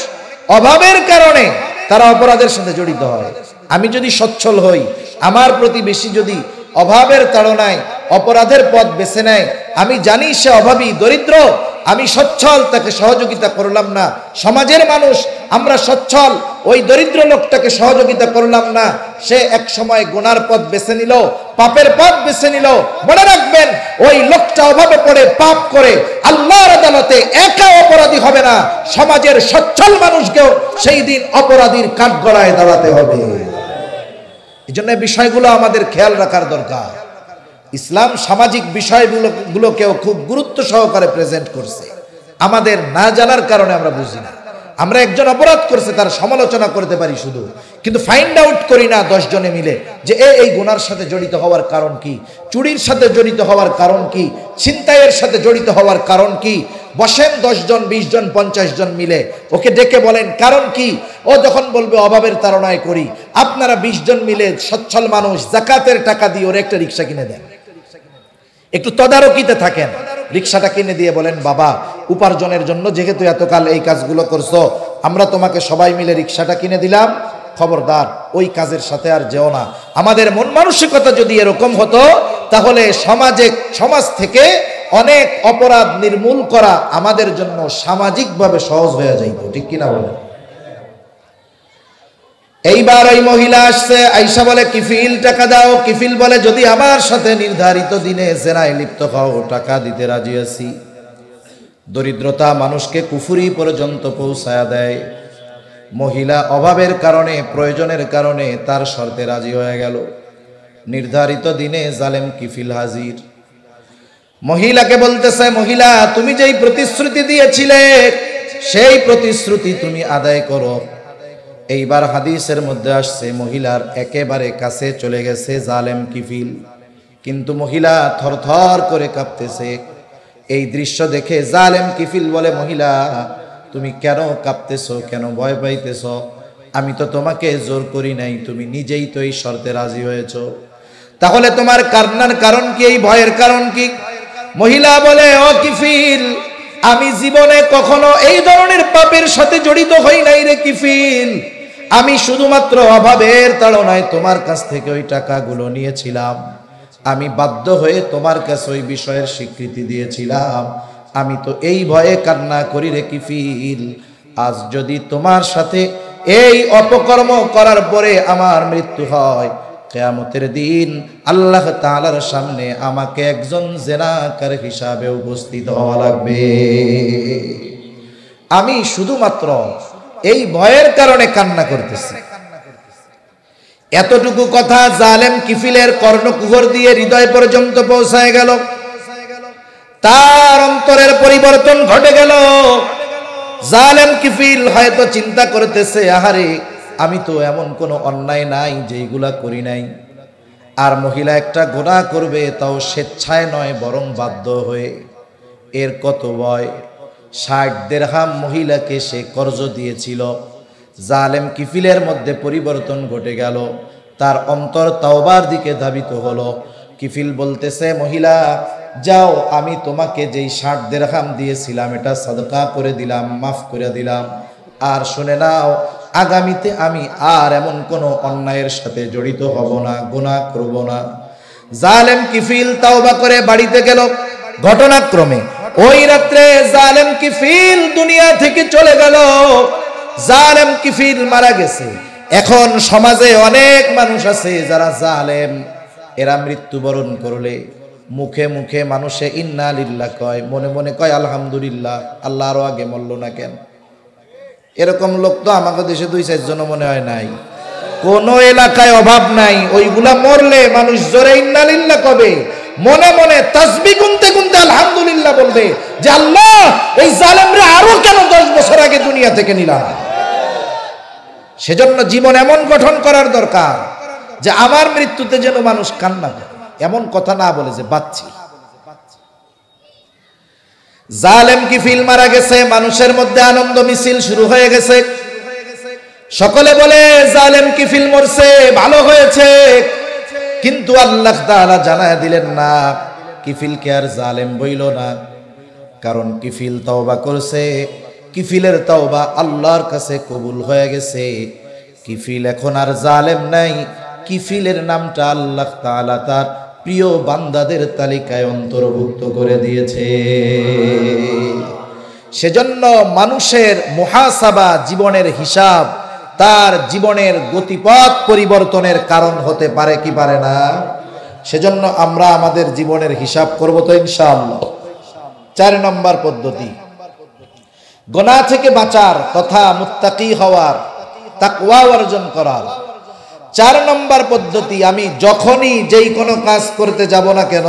অভাবের কারণে তারা অপরাধের সাথে জড়িত হয়। আমি যদি সচ্ছল হই, আমার প্রতিবেশী যদি অভাবের তাড়নায় অপরাধের পথ বেছে নেয়, আমি জানি সে অভাবী দরিদ্র, আমি সচ্ছল, তাকে সহযোগিতা করলাম না। সমাজের মানুষ আমরা সচ্ছল, ওই দরিদ্র লোকটাকে সহযোগিতা করলাম না, সে এক সময় গুনার পথ বেছে নিল, পাপের পথ বেছে নিল। মনে রাখবেন, ওই লোকটা অভাবে পড়ে পাপ করে আল্লাহর আদালতে একা অপরাধী হবে না, সমাজের সচ্ছল মানুষকেও সেই দিন অপরাধীর কাঠগড়ায় দাঁড়াতে হবে। এই জন্য বিষয়গুলো আমাদের খেয়াল রাখার দরকার। ইসলাম সামাজিক বিষয়গুলোকেও খুব গুরুত্ব সহকারে প্রেজেন্ট করছে। আমাদের না জানার কারণে আমরা বুঝি না। আমরা একজন অপরাধ করছে তার সমালোচনা করতে পারি শুধু, কিন্তু ফাইন্ড আউট করি না 10 জনে মিলে যে এই গুনার সাথে জড়িত হওয়ার কারণ কি, চুরির সাথে জড়িত হওয়ার কারণ কি, ছিনতাইয়ের সাথে জড়িত হওয়ার কারণ কি। বসেন 10 জন, 20 জন, 50 জন মিলে, ওকে ডেকে বলেন কারণ কি। ও যখন বলবে অভাবের তাড়নায় করি, আপনারা 20 জন মিলে সচ্ছল মানুষ যাকাতের টাকা দিয়ে ওর একটা রিক্সা কিনে দেন, একটু তদারকিতে থাকেন। রিক্সাটা কিনে দিয়ে বলেন, বাবা উপার্জনের জন্য যেহেতু এতকাল এই কাজগুলো করছো, আমরা তোমাকে সবাই মিলে রিক্সাটা কিনে দিলাম, খবরদার ওই কাজের সাথে আর যেও না। আমাদের মন মানসিকতা যদি এরকম হতো, তাহলে সমাজ থেকে অনেক অপরাধ নির্মূল করা আমাদের জন্য সামাজিকভাবে সহজ হয়ে যাইত, ঠিক কিনা বলেন? এইবার ওই মহিলা আসছে, আয়েশা বলে কিফিল টাকা দাও। কিফিল বলে, যদি আমার সাথে নির্ধারিত দিনে জেনায় লিপ্ত হও, টাকা দিতে রাজি আছি। দরিদ্রতা মানুষকে কুফরি পর্যন্ত পৌঁছায়া দেয়। মহিলা অভাবের কারণে, প্রয়োজনের কারণে তার শর্তে রাজি হয়ে গেল। নির্ধারিত দিনে জালেম কিফিল হাজির। মহিলাকে বলতেছে, মহিলা তুমি যেই প্রতিশ্রুতি দিয়েছিলে সেই প্রতিশ্রুতি তুমি আদায় করো। এইবার হাদিসের মধ্যে আসছে মহিলার একেবারে কাছে চলে গেছে জালেম কিফিল, কিন্তু মহিলা থরথর করে কাঁপতেছে। এই দৃশ্য দেখে জালেম কিফিল বলে, মহিলা তুমি কেন কাঁপতেছো, কেন ভয় পাইতেছো? আমি তো তোমাকে জোর করি নাই, তুমি নিজেই তো এই শর্তে রাজি হয়েছো, তাহলে তোমার কান্নার কারণ কি, এই ভয়ের কারণ কি? মহিলা বলে, ও কিফিল আমি জীবনে কখনো এই ধরনের পাপের সাথে জড়িত হই নাই রে কিফিল। আমি শুধুমাত্র অভাবের তাড়নায় তোমার কাছ থেকে ওই টাকাগুলো নিয়েছিলাম। আমি বাধ্য হয়ে তোমার কাছে ওই বিষয়ের স্বীকৃতি দিয়েছিলাম। আমি তো এই ভয়ে কান্না করি রে কিফিল, আজ যদি তোমার সাথে এই অপকর্ম করার পরে আমার মৃত্যু হয়, কিয়ামতের দিন আল্লাহ তাআলার সামনে আমাকে একজন জেনাকার হিসাবে উপস্থিত হওয়া লাগবে। আমি শুধুমাত্র এই ভয়ের কারণে কান্না করতেছি। এতটুকু কথা জালেম কিফিলের কর্ণকুহর দিয়ে হৃদয় পর্যন্ত পৌঁছায় গেল। তার অন্তরের পরিবর্তন ঘটে গেল। জালেম কিফিল হয়তো চিন্তা করতেছে, আহারে আমি তো এমন কোনো অন্যায় নাই যেগুলা করি নাই। আর মহিলা একটা গুনাহ করবে তাও স্বেচ্ছায় নয় বরং বাধ্য হয়ে। এর কত ভয়! 60 দিরহাম মহিলাকে সে কর্জ দিয়েছিল। জালেম কিফিলের মধ্যে পরিবর্তন ঘটে গেল। তার অন্তর তাওবার দিকে ধাবিত হলো। কিফিল বলতেছে, মহিলা যাও, আমি তোমাকে যেই 60 দিরহাম দিয়েছিলাম এটা সাদকা করে দিলাম, মাফ করে দিলাম। আর শুনে নাও, আগামীতে আমি আর এমন কোনো অন্যায়ের সাথে জড়িত হব না, গুনাহ করব না। জালেম কিফিল তাওবা করে বাড়িতে গেল। ঘটনাক্রমে ওই রাত্রে জালেম কিফিল দুনিয়া থেকে চলে গেল। জালেম কিফিল মারা গেছে। এখন সমাজে অনেক মানুষ আছে যারা জালেম। এরা মৃত্যুবরণ করলে মুখে মুখে মানুষে ইন্না লিল্লাহ কয়, মনে মনে কয় আলহামদুলিল্লাহ, আল্লাহ আরো আগে মরল না কেন। এরকম লোক তো আমাদের দেশে 2-4 জন মনে হয় নাই। কোন এলাকায় অভাব নাই, ওইগুলা মরলে মানুষ জোরে ইন্না লিল্লাহ কবে, মনে মনে তাসবিহ গুনতে গুনতে আলহামদুলিল্লাহ বলবে যে আল্লাহ এই জালেমরা আরো কেন 10 বছর আগে দুনিয়া থেকে নিলাম। সেজন্য জীবন এমন গঠন করার দরকার যে আমার মৃত্যুতে যেন মানুষ কান্না করে, এমন কথা না বলে যে বাচ্চি। জালেম কিফিল মারা গেছে, মানুষের মধ্যে আনন্দ মিছিল শুরু হয়ে গেছে। সকলে বলে জালেম কিফিল মরছে, ভালো হয়েছে। কিন্তু আল্লাহ তাআলা জানায় দিলেন না, কিফিলকে আর জালেম বইল না। কারণ কিফিল তওবা করছে, কিফিলের তওবা আল্লাহর কাছে কবুল হয়ে গেছে। কিফিল এখন আর জালেম নাই। কিফিলের নামটা আল্লাহ তাআলা তার প্রিয় বান্দাদের তালিকায় অন্তর্ভুক্ত করে দিয়েছে। সেজন্য মানুষের মুহাসাবা, জীবনের হিসাব, তার জীবনের গতিপথ পরিবর্তনের কারণ হতে পারে কি পারে না। সেজন্য আমরা আমাদের জীবনের হিসাব করব তো ইনশাআল্লাহ। 4 নম্বর পদ্ধতি, গুনাহ থেকে বাঁচার তথা মুত্তাকি হওয়ার, তাকওয়া অর্জন করার 4 নম্বর পদ্ধতি, আমি যখনই যেই কোনো কাজ করতে যাব না কেন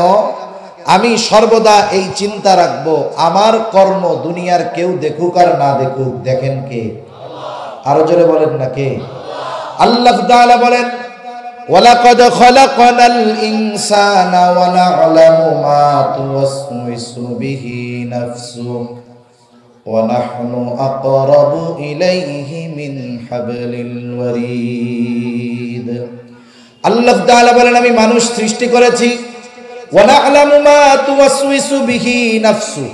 আমি সর্বদা এই চিন্তা রাখবো, আমার কর্ম দুনিয়ার কেউ দেখুক আর না দেখুক, দেখেন কে? আরো জোরে বলেন না কে? আল্লাহ তাআলা বলেন, ওয়ালাকাদ খালাকনাল ইনসানা ওয়া না'লামু মা তুওয়াসওয়িসু বিহি নাফসুহু ওয়া নাহনু আকরাবু ইলাইহি মিন হাবলিল ওয়ারিদ। আল্লাহ তাআলা বলেন, আমি মানুষ সৃষ্টি করেছি, ওয়া না'লামু মা তুওয়াসওয়িসু বিহি নাফসুহু,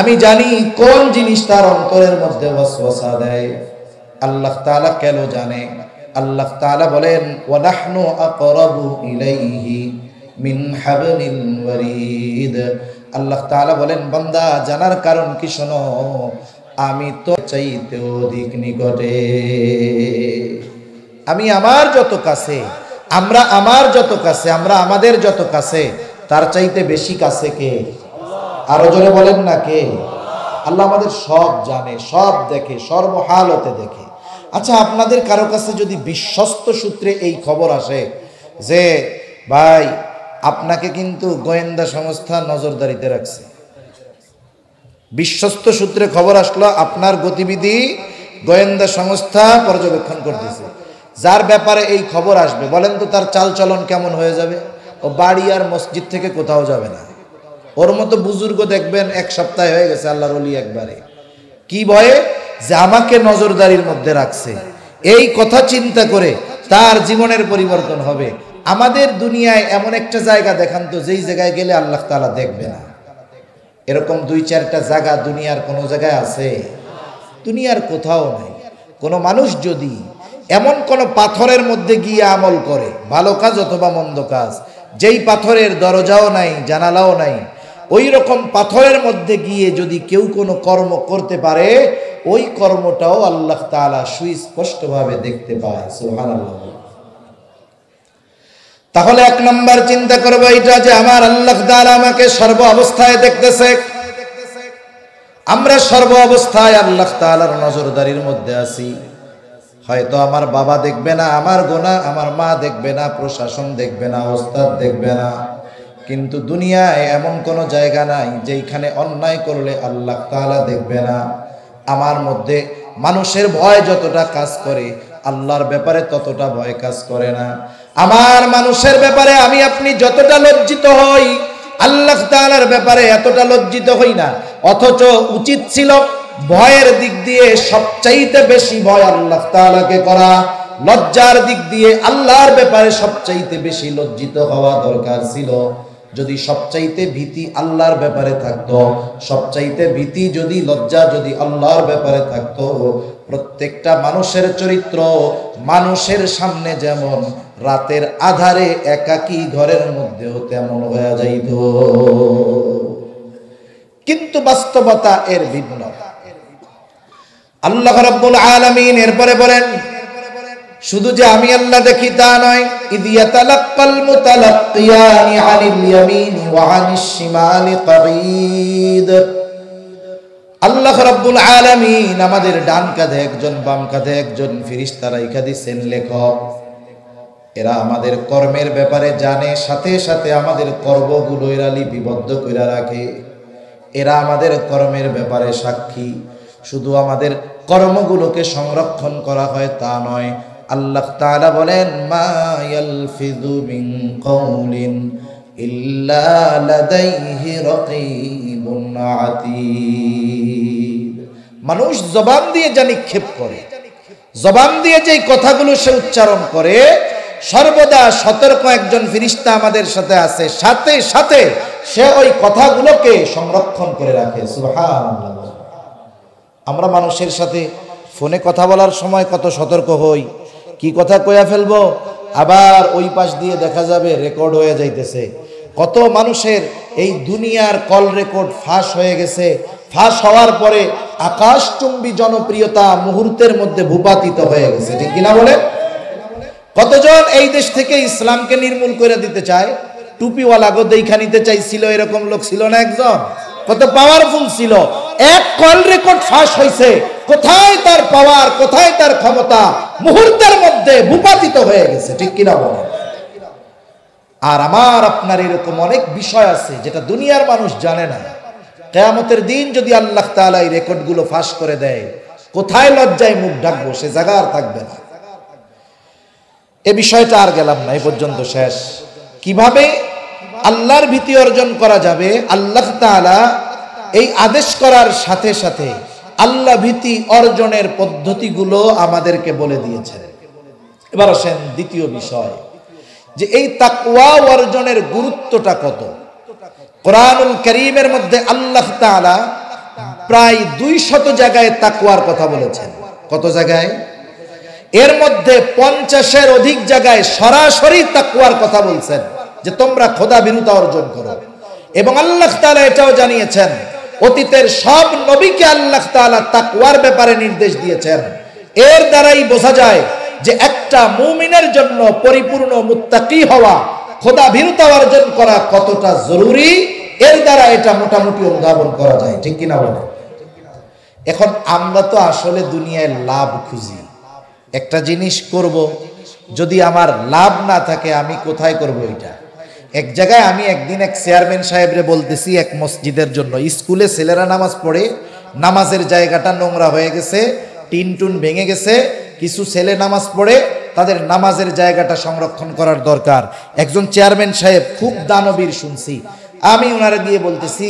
আমি জানি কোন জিনিস তার অন্তরের মধ্যে ওয়াসওয়াসা দেয়। আল্লাহ তাআলা কেন জানে? আল্লাহ তাআলা বলেন, ওয়া নাহনু আকরাবু ইলাইহি মিন হাবলিল ওয়ারিদ। আল্লাহ তাআলা বলেন, বান্দা জানার কারণ কি শোনো, আমি তো চাইতে অধিক নিকটে। আমি আমার যত কাছে, আমরা আমার যত কাছে, আমরা আমাদের যত কাছে, তার চাইতে বেশি কাছে কে? আরো জোরে বলেন না কে? আল্লাহ আমাদের সব জানে, সব দেখে, সর্বহালতে দেখে। আচ্ছা, আপনাদের কারো কাছে যদি বিশ্বস্ত সূত্রে এই খবর আসে যে ভাই আপনাকে কিন্তু গোয়েন্দা সংস্থা নজরদারিতে রাখছে, বিশ্বস্ত সূত্রে খবর আসলো আপনার গতিবিধি গোয়েন্দা সংস্থা পর্যবেক্ষণ করতেছে, যার ব্যাপারে এই খবর আসবে, বলেন তো তার চালচলন কেমন হয়ে যাবে? ও বাড়ি আর মসজিদ থেকে কোথাও যাবে না। ওর মতো বুজুর্গ দেখবেন 1 সপ্তাহ হয়ে গেছে আল্লাহর ওলি একবারে, কি ভয়ে? যে আমাকে নজরদারির মধ্যে রাখছে। এই কথা চিন্তা করে তার জীবনের পরিবর্তন হবে। আমাদের দুনিয়ায় এমন একটা জায়গা দেখান তো যেই জায়গায় গেলে আল্লাহ তাআলা দেখবে না। এরকম 2-4টা জায়গা দুনিয়ার কোনো জায়গায় আছে? দুনিয়ার কোথাও নাই। কোনো মানুষ যদি এমন কোন পাথরের মধ্যে গিয়ে আমল করে, ভালো কাজ অথবা মন্দ কাজ, যেই পাথরের দরজাও নাই জানালাও নাই, ওই রকম পাথরের মধ্যে গিয়ে যদি কেউ কোনো কর্ম করতে পারে, ওই কর্মটাও আল্লাহ তাআলা সুস্পষ্টভাবে দেখতে পায়। সুবহানাল্লাহ। তাহলে 1 নাম্বার চিন্তা করবো এটা, যে আমার আল্লাহ তাআলা আমাকে সর্ব অবস্থায় দেখতেছে। আমরা সর্ব অবস্থায় আল্লাহ তাআলার নজরদারির মধ্যে আছি। হয়তো আমার বাবা দেখবে না আমার গুনাহ, আমার মা দেখবে না, প্রশাসন দেখবে না, ওস্তাদ দেখবে না, কিন্তু দুনিয়ায় এমন কোনো জায়গা নাই যেখানে অন্যায় করলে আল্লাহ তাআলা দেখবে না। আমার মধ্যে মানুষের ভয় যতটা কাজ করে, আল্লাহর ব্যাপারে ততটা ভয় কাজ করে না। আমার মানুষের ব্যাপারে আমি আপনি যতটা লজ্জিত হই, আল্লাহ তাআলার ব্যাপারে এতটা লজ্জিত হই না। অথচ উচিত ছিল ভয়ের দিক দিয়ে সবচাইতে বেশি ভয় আল্লাহ তাআলাকে করা, লজ্জার দিক দিয়ে আল্লাহর ব্যাপারে সবচাইতে বেশি লজ্জিত হওয়া দরকার ছিল। যদি সবচাইতে ভীতি আল্লাহর ব্যাপারে থাকতো, সবচাইতে ভীতি যদি লজ্জা যদি আল্লাহর ব্যাপারে থাকতো, প্রত্যেকটা মানুষের চরিত্র মানুষের সামনে যেমন রাতের আধারে একাকী ঘরের মধ্যেও তেমন হয়ে যাইত। কিন্তু বাস্তবতা এর ভিন্ন। আল্লাহ রাব্বুল আলামিন এরপরে বলেন, শুধু যে আমি আল্লাহ দেখি তা নয়, ইদ ইয়াতালাক্কাল মুতালাক্কিয়ানি আনিল ইয়ামিনি ওয়া আনিশ শিমালি কাঈদ। আল্লাহ রাব্বুল আলামিন আমাদের ডান কাঁধে একজন, বাম কাঁধে একজন ফেরেশতা রাইখা দিয়েছেন লেখক। এরা আমাদের কর্মের ব্যাপারে জানে, সাথে সাথে আমাদের কর্মগুলো এরা লিপিবদ্ধ করে রাখে। এরা আমাদের কর্মের ব্যাপারে সাক্ষী। শুধু আমাদের কর্মগুলোকে সংরক্ষণ করা হয় তা নয়, আল্লাহ তাআলা বলেন, মা ইয়ালফিযু মিন কাওলিন ইল্লা লাদাইহি রাকীবুন আতীদ। মানুষ জবান দিয়ে যা নিক্ষেপ করে, জবান দিয়ে যেই কথাগুলো সে উচ্চারণ করে, সর্বদা সতর্ক একজন ফেরেশতা আমাদের সাথে আছে, সাথে সাথে সে ওই কথাগুলোকে সংরক্ষণ করে রাখে। সুবহানাল্লাহ। আমরা মানুষের সাথে ফোনে কথা বলার সময় কত সতর্ক হই, কি কথা কইয়া ফেলবো, আবার ওই পাশ দিয়ে দেখা যাবে রেকর্ড হয়ে যাইতেছে। কত মানুষের এই দুনিয়ার কল রেকর্ড ফাঁস হয়ে গেছে। ফাঁস হওয়ার পরে আকাশচুম্বী জনপ্রিয়তা মুহূর্তের মধ্যে ভূপাতিত হয়ে গেছে, ঠিক কিনা বলে? কতজন এই দেশ থেকে ইসলামকে নির্মূল করে দিতে চায়। টুপিওয়ালা গো দেখা নিতে চাইছিল, এরকম লোক ছিল না একজন? কত পাওয়ারফুল ছিল। এক কল রেকর্ড ফাঁস হয়েছে, কোথায় তার পাওয়ার, কোথায় তার ক্ষমতা, মুহূর্তের মধ্যে ভূপাতিত হয়ে গেছে, ঠিক কিনা বলেন? আর আমার আপনার এরকম অনেক বিষয় আছে যেটা দুনিয়ার মানুষ জানে না। কিয়ামতের দিন যদি আল্লাহ তাআলা এই রেকর্ডগুলো ফাঁস করে দেয়, কোথায় লজ্জায় মুখ ঢাকবো, সে জায়গা আর থাকবে না। এ বিষয়টা আর গেলাম না, এই পর্যন্ত শেষ। কিভাবে আল্লাহর ভীতি অর্জন করা যাবে? আল্লাহ তাআলা এই আদেশ করার সাথে সাথে আল্লাহ ভীতি অর্জনের পদ্ধতিগুলো আমাদেরকে বলে দিয়েছেন। এবার আসেন দ্বিতীয় বিষয়, যে এই তাকওয়া অর্জনের গুরুত্বটা কত। কোরআনুল কারীমের মধ্যে আল্লাহ তাআলা প্রায় 200 জায়গায় তাকওয়ার কথা বলেছেন। কত জায়গায়? এর মধ্যে 50-এর অধিক জায়গায় সরাসরি তাকওয়ার কথা বলছেন, যে তোমরা খোদা ভীরুতা অর্জন করো। এবং আল্লাহ তাআলা এটাও জানিয়েছেন, অতীতের সব নবীকে আল্লাহ তাআলা তাকওয়ার ব্যাপারে নির্দেশ দিয়েছেন। এর দ্বারাই বোঝা যায় যে একটা মুমিনের জন্য পরিপূর্ণ মুত্তাকি হওয়া, খোদা ভীরুতা অর্জন করা কতটা জরুরি, এর দ্বারা এটা মোটামুটি অনুধাবন করা যায়, ঠিক কিনা বলে? এখন আমরা তো আসলে দুনিয়ায় লাভ খুঁজি। একটা জিনিস করব, যদি আমার লাভ না থাকে আমি কোথায় করব এটা? এক জায়গায় আমি একদিন এক চেয়ারম্যান সাহেবরে বলতেছি, এক মসজিদের জন্য, স্কুলে ছেলেরা নামাজ পড়ে, নামাজের জায়গাটা নোংরা হয়ে গেছে, টিন টুন ভেঙে গেছে, কিছু ছেলে নামাজ পড়ে, তাদের নামাজের জায়গাটা সংরক্ষণ করার দরকার। একজন চেয়ারম্যান সাহেব খুব দানবীর শুনছি, আমি ওনারা গিয়ে বলতেছি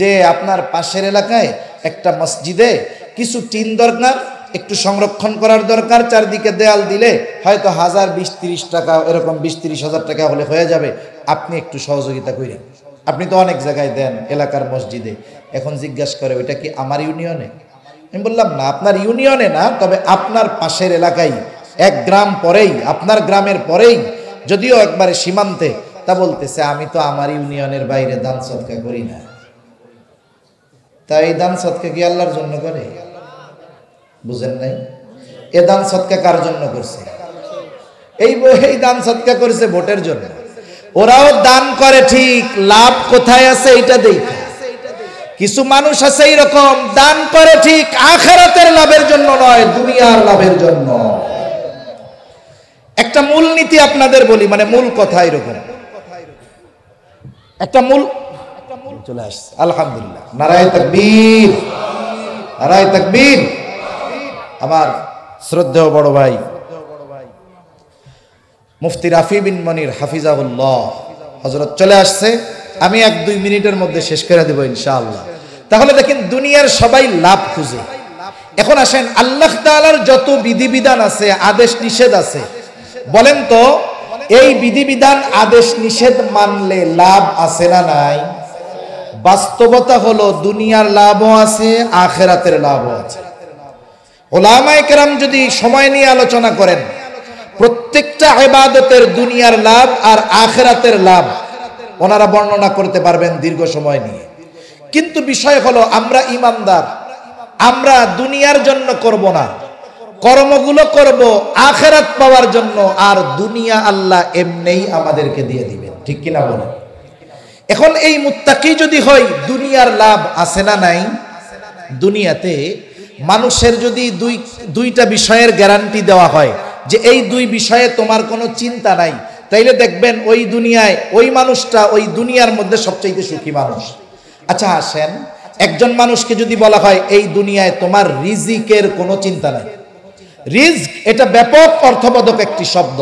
যে আপনার পাশের এলাকায় একটা মসজিদে কিছু টিন দরকার, একটু সংরক্ষণ করার দরকার, চারদিকে দেয়াল দিলে হয়তো 1000, 20, 30 টাকা, এরকম 20-30 হাজার টাকা হলে হয়ে যাবে, আপনি একটু সহযোগিতা করেন। আপনি তো অনেক জায়গায় দেন, এলাকার মসজিদে। এখন জিজ্ঞাসা করে ওইটা কি আমার ইউনিয়নে? আমি বললাম না, আপনার ইউনিয়নে না, তবে আপনার পাশের এলাকায়, এক গ্রাম পরেই, আপনার গ্রামের পরেই, যদিও একবারে সীমান্তে। তা বলতেছে আমি তো আমার ইউনিয়নের বাইরে দান সদকা করি না। তাই এই দান সদকা কি আল্লাহর জন্য করে? বুঝেন নাই? এ দান সদকা কার জন্য করছে? এই দান সদকা করেছে ভোটের জন্য। ওরাও দান করে ঠিক, লাভ কোথায় আছে এটা দেখে। কিছু মানুষ আছে এইরকম, দান করে ঠিক, আখিরাতের লাভের জন্য নয়, দুনিয়ার লাভের জন্য। একটা মূল নীতি আপনাদের বলি, মানে মূল কথা এরকম একটা মূল চলে আসছে। আলহামদুলিল্লাহ, নারায়ে তাকবীর, নারায়ে তাকবীর। আমার শ্রদ্ধেয় বড় ভাই মুফতি রাফি বিন মনির হাফিজাহুল্লাহ হযরত চলে আসছে। আমি 1-2 মিনিটের মধ্যে শেষ করে দেব ইনশাআল্লাহ। তাহলে দেখেন, দুনিয়ার সবাই লাভ খুঁজে। এখন আসেন, আল্লাহ তাআলার যত বিধিবিধান আছে, আদেশ নিষেধ আছে, বলেন তো এই বিধিবিধান আদেশ নিষেধ মানলে লাভ আছে না নাই? বাস্তবতা হলো দুনিয়ার লাভও আছে, আখিরাতের লাভও আছে। উলামায়ে কেরাম যদি সময় নিয়ে আলোচনা করেন, প্রত্যেকটা ইবাদতের দুনিয়ার লাভ আর আখিরাতের লাভ ওনারা বর্ণনা করতে পারবেন দীর্ঘ সময় নিয়ে। কিন্তু বিষয় হলো, আমরা ইমানদার, আমরা দুনিয়ার জন্য করব না, কর্মগুলো করব আখিরাত পাওয়ার জন্য, আর দুনিয়া আল্লাহ এমনিই আমাদেরকে দিয়ে দিবেন। ঠিক কিনা বলেন? এখন এই মুত্তাকি যদি হয়, দুনিয়ার লাভ আছে না নাই? দুনিয়াতে মানুষের যদি দুইটা বিষয়ের গ্যারান্টি দেওয়া হয় যে এই 2 বিষয়ে তোমার কোনো চিন্তা নাই, তাইলে দেখবেন ওই দুনিয়ায় ওই মানুষটা ওই দুনিয়ার মধ্যে সবচেয়ে সুখী মানুষ। আচ্ছা আসেন, একজন মানুষকে যদি বলা হয় এই দুনিয়ায় তোমার রিজিকের কোনো চিন্তা নাই। রিজক এটা ব্যাপক অর্থবোধক একটি শব্দ।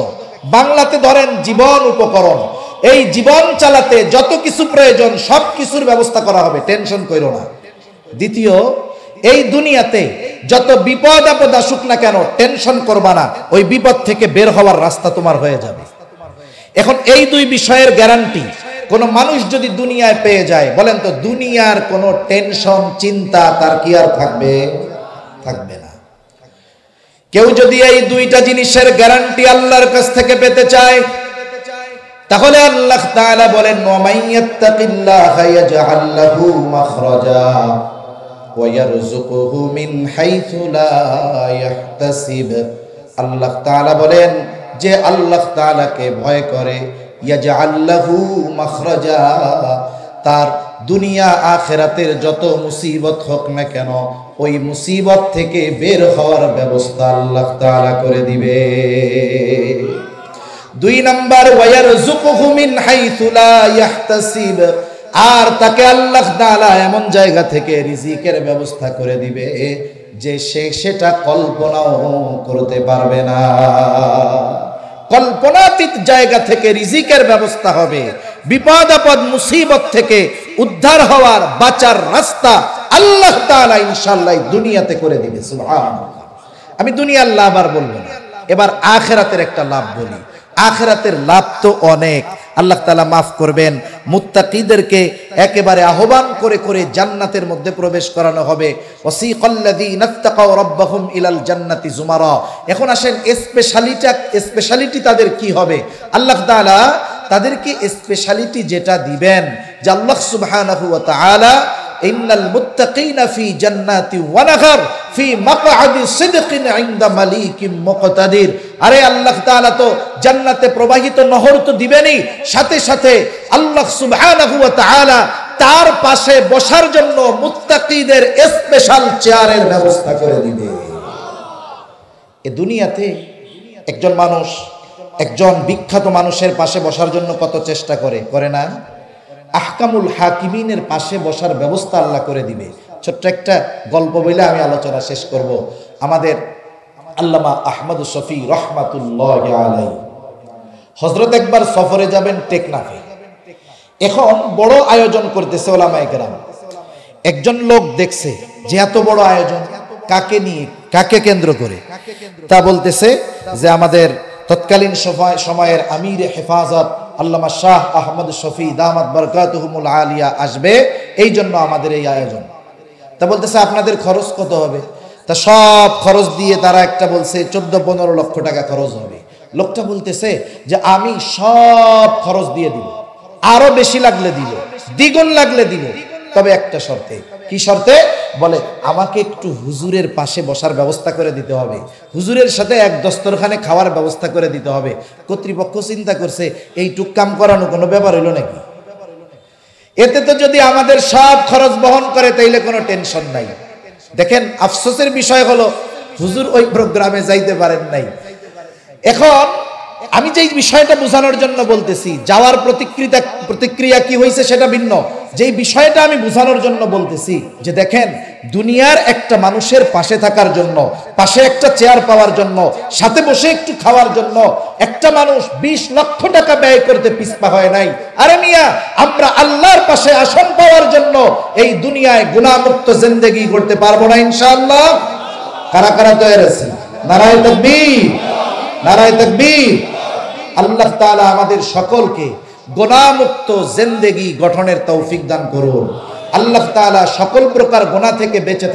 বাংলাতে ধরেন জীবন উপকরণ, এই জীবন চালাতে যত কিছু প্রয়োজন সব কিছুর ব্যবস্থা করা হবে, টেনশন কইরো না। দ্বিতীয়, এই দুনিয়াতে যত বিপদ আপদ আসুক না কেন টেনশন করবা না, ওই বিপদ থেকে বের হওয়ার রাস্তা তোমার হয়ে যাবে। এখন এই 2 বিষয়ের গ্যারান্টি কোন মানুষ যদি দুনিয়ায় পেয়ে যায়, বলেন তো দুনিয়ার কোনো টেনশন চিন্তা তার কি আর থাকবে? থাকবে না। কেউ যদি এই 2টা জিনিসের গ্যারান্টি আল্লাহর কাছ থেকে পেতে চায়, তাহলে আল্লাহ তাআলা বলেন ওয়া মাইয়াত্তাকিল্লাহা ইয়াজআল লাহু মাখরাজা ওয়া ইয়ারযুকুহু মিন হাইথু লা ইয়াহতাসিব। আল্লাহ তাআলা বলেন, যে আল্লাহ তাআলাকে ভয় করে, ইয়াজআল লাহু মাখরাজা, তার দুনিয়া আখিরাতের যত মুসিবত হোক না কেন ওই মুসিবত থেকে বের হওয়ার ব্যবস্থা আল্লাহ তাআলা করে দিবে। 2 নাম্বার, ওয়া ইয়ারযুকুহু মিন হাইথু লা ইয়াহতাসিব, আর তাকে আল্লাহ তাআলা এমন জায়গা থেকে রিজিকের ব্যবস্থা করে দিবে যে সে সেটা কল্পনাও করতে পারবে না। কল্পনাতীত জায়গা থেকে রিজিকের ব্যবস্থা হবে। বিপদ আপদ মুসিবত থেকে উদ্ধার হওয়ার বাঁচার রাস্তা আল্লাহ তাআলা ইনশাআল্লাহ দুনিয়াতে করে দিবে। সুবহানাল্লাহ। আমি দুনিয়ার লাভ আর বলবো না, এবার আখিরাতের একটা লাভ বলি। আখিরাতের লাভ তো অনেক। আল্লাহ তাআলা মাফ করবেন, মুত্তাকিদেরকে একেবারে আহ্বান করে করে জান্নাতের মধ্যে প্রবেশ করানো হবে। ওয়াসিকাল্লাযীনা ইত্তাকাউ রাব্বাহুম ইলাল জান্নাতি যুমারা। এখন আসেন, স্পেশালিটি তাদের কি হবে? আল্লাহ তাআলা তাদেরকে স্পেশালিটি যেটা দিবেন, যে আল্লাহ সুবহানাহু ওয়া তাআলা ইন্নাল মুত্তাকিনা ফি জান্নাতি ওয়া নাহার ফি মাকআদি সিদকিন ইনদা মালিকিম মুকতাদির। আরে আল্লাহ তাআলা তো জান্নাতে প্রবাহিত নহর তো দিবেনই, সাথে সাথে আল্লাহ সুবহানাহু ওয়া তাআলা তার পাশে বসার জন্য মুত্তাকিদের স্পেশাল চেয়ারের ব্যবস্থা করে দিবে। এই দুনিয়াতে একজন মানুষ একজন বিখ্যাত মানুষের পাশে বসার জন্য কত চেষ্টা করে না? আহকামুল হাকিমিনের পাশে বসার ব্যবস্থা আল্লাহ করে দিবে। ছোট্ট একটা গল্প বলে আমি আলোচনা শেষ করব। আমাদের আল্লামা আহমদ শফি রহমাতুল্লাহি আলাইহি হযরত একবার সফরে যাবেন টেকনাফে। এখন বড় আয়োজন করতেছে ওলামায়ে কেরাম। একজন লোক দেখছে যে এত বড় আয়োজন কাকে নিয়ে, কাকে কেন্দ্র করে, তা বলতেছে যে আমাদের তৎকালীন সময়ের আমির হেফাজত আল্লামা শাহ আহমদ শফি দামাত বরকাতুহুমুল আলিয়া আসবে, এই জন্য আমাদের এই আয়োজন। তা বলতেছে আপনাদের খরচ কত হবে? তা সব খরচ দিয়ে তারা একটা বলছে 14-15 লক্ষ টাকা খরচ হবে। লোকটা বলতেছে যে আমি সব খরচ দিয়ে দিব, আরো বেশি লাগলে দিব, দ্বিগুণ লাগলে দিব, তবে একটা শর্তে। কি শর্তে? বলে আমাকে একটু হুজুরের পাশে বসার ব্যবস্থা করে দিতে হবে, হুজুরের সাথে এক দস্তরখানে খাওয়ার ব্যবস্থা করে দিতে হবে। কর্তৃপক্ষ চিন্তা করছে এইটুক কাম করানো কোনো ব্যাপার হইল নাকি? এতে তো যদি আমাদের সব খরচ বহন করে তাইলে কোনো টেনশন নাই। দেখেন আফসোসের বিষয় হলো হুজুর ওই প্রোগ্রামে যাইতে পারেন নাই। এখন আমি যেই বিষয়টা বোঝানোর জন্য বলতেছি, যাওয়ার প্রতিক্রিয়া কি হয়েছে সেটা ভিন্ন। যেই বিষয়টা আমি বোঝানোর জন্য বলতেছি যে দেখেন, দুনিয়ার একটা মানুষের পাশে থাকার জন্য, পাশে একটা চেয়ার পাওয়ার জন্য, সাথে বসে একটু খাওয়ার জন্য একটা মানুষ 20 লক্ষ টাকা ব্যয় করতে পিছপা হয় নাই। আরে মিয়া, আমরা আল্লাহর পাশে আসন পাওয়ার জন্য এই দুনিয়ায় গুনাহমুক্ত জিন্দেগি করতে পারবো না ইনশাআল্লাহ? কারা কারা তৈরি আছেন? নারায়ে তাকবীর, নারায়ে তাকবীর। আল্লাহ তাআলা আমাদের সকলকে গুনাহমুক্ত জিন্দেগি গঠনের তৌফিক দান করুন। আল্লাহ তাআলা সকল প্রকার গুনাহ থেকে বেঁচে থাকা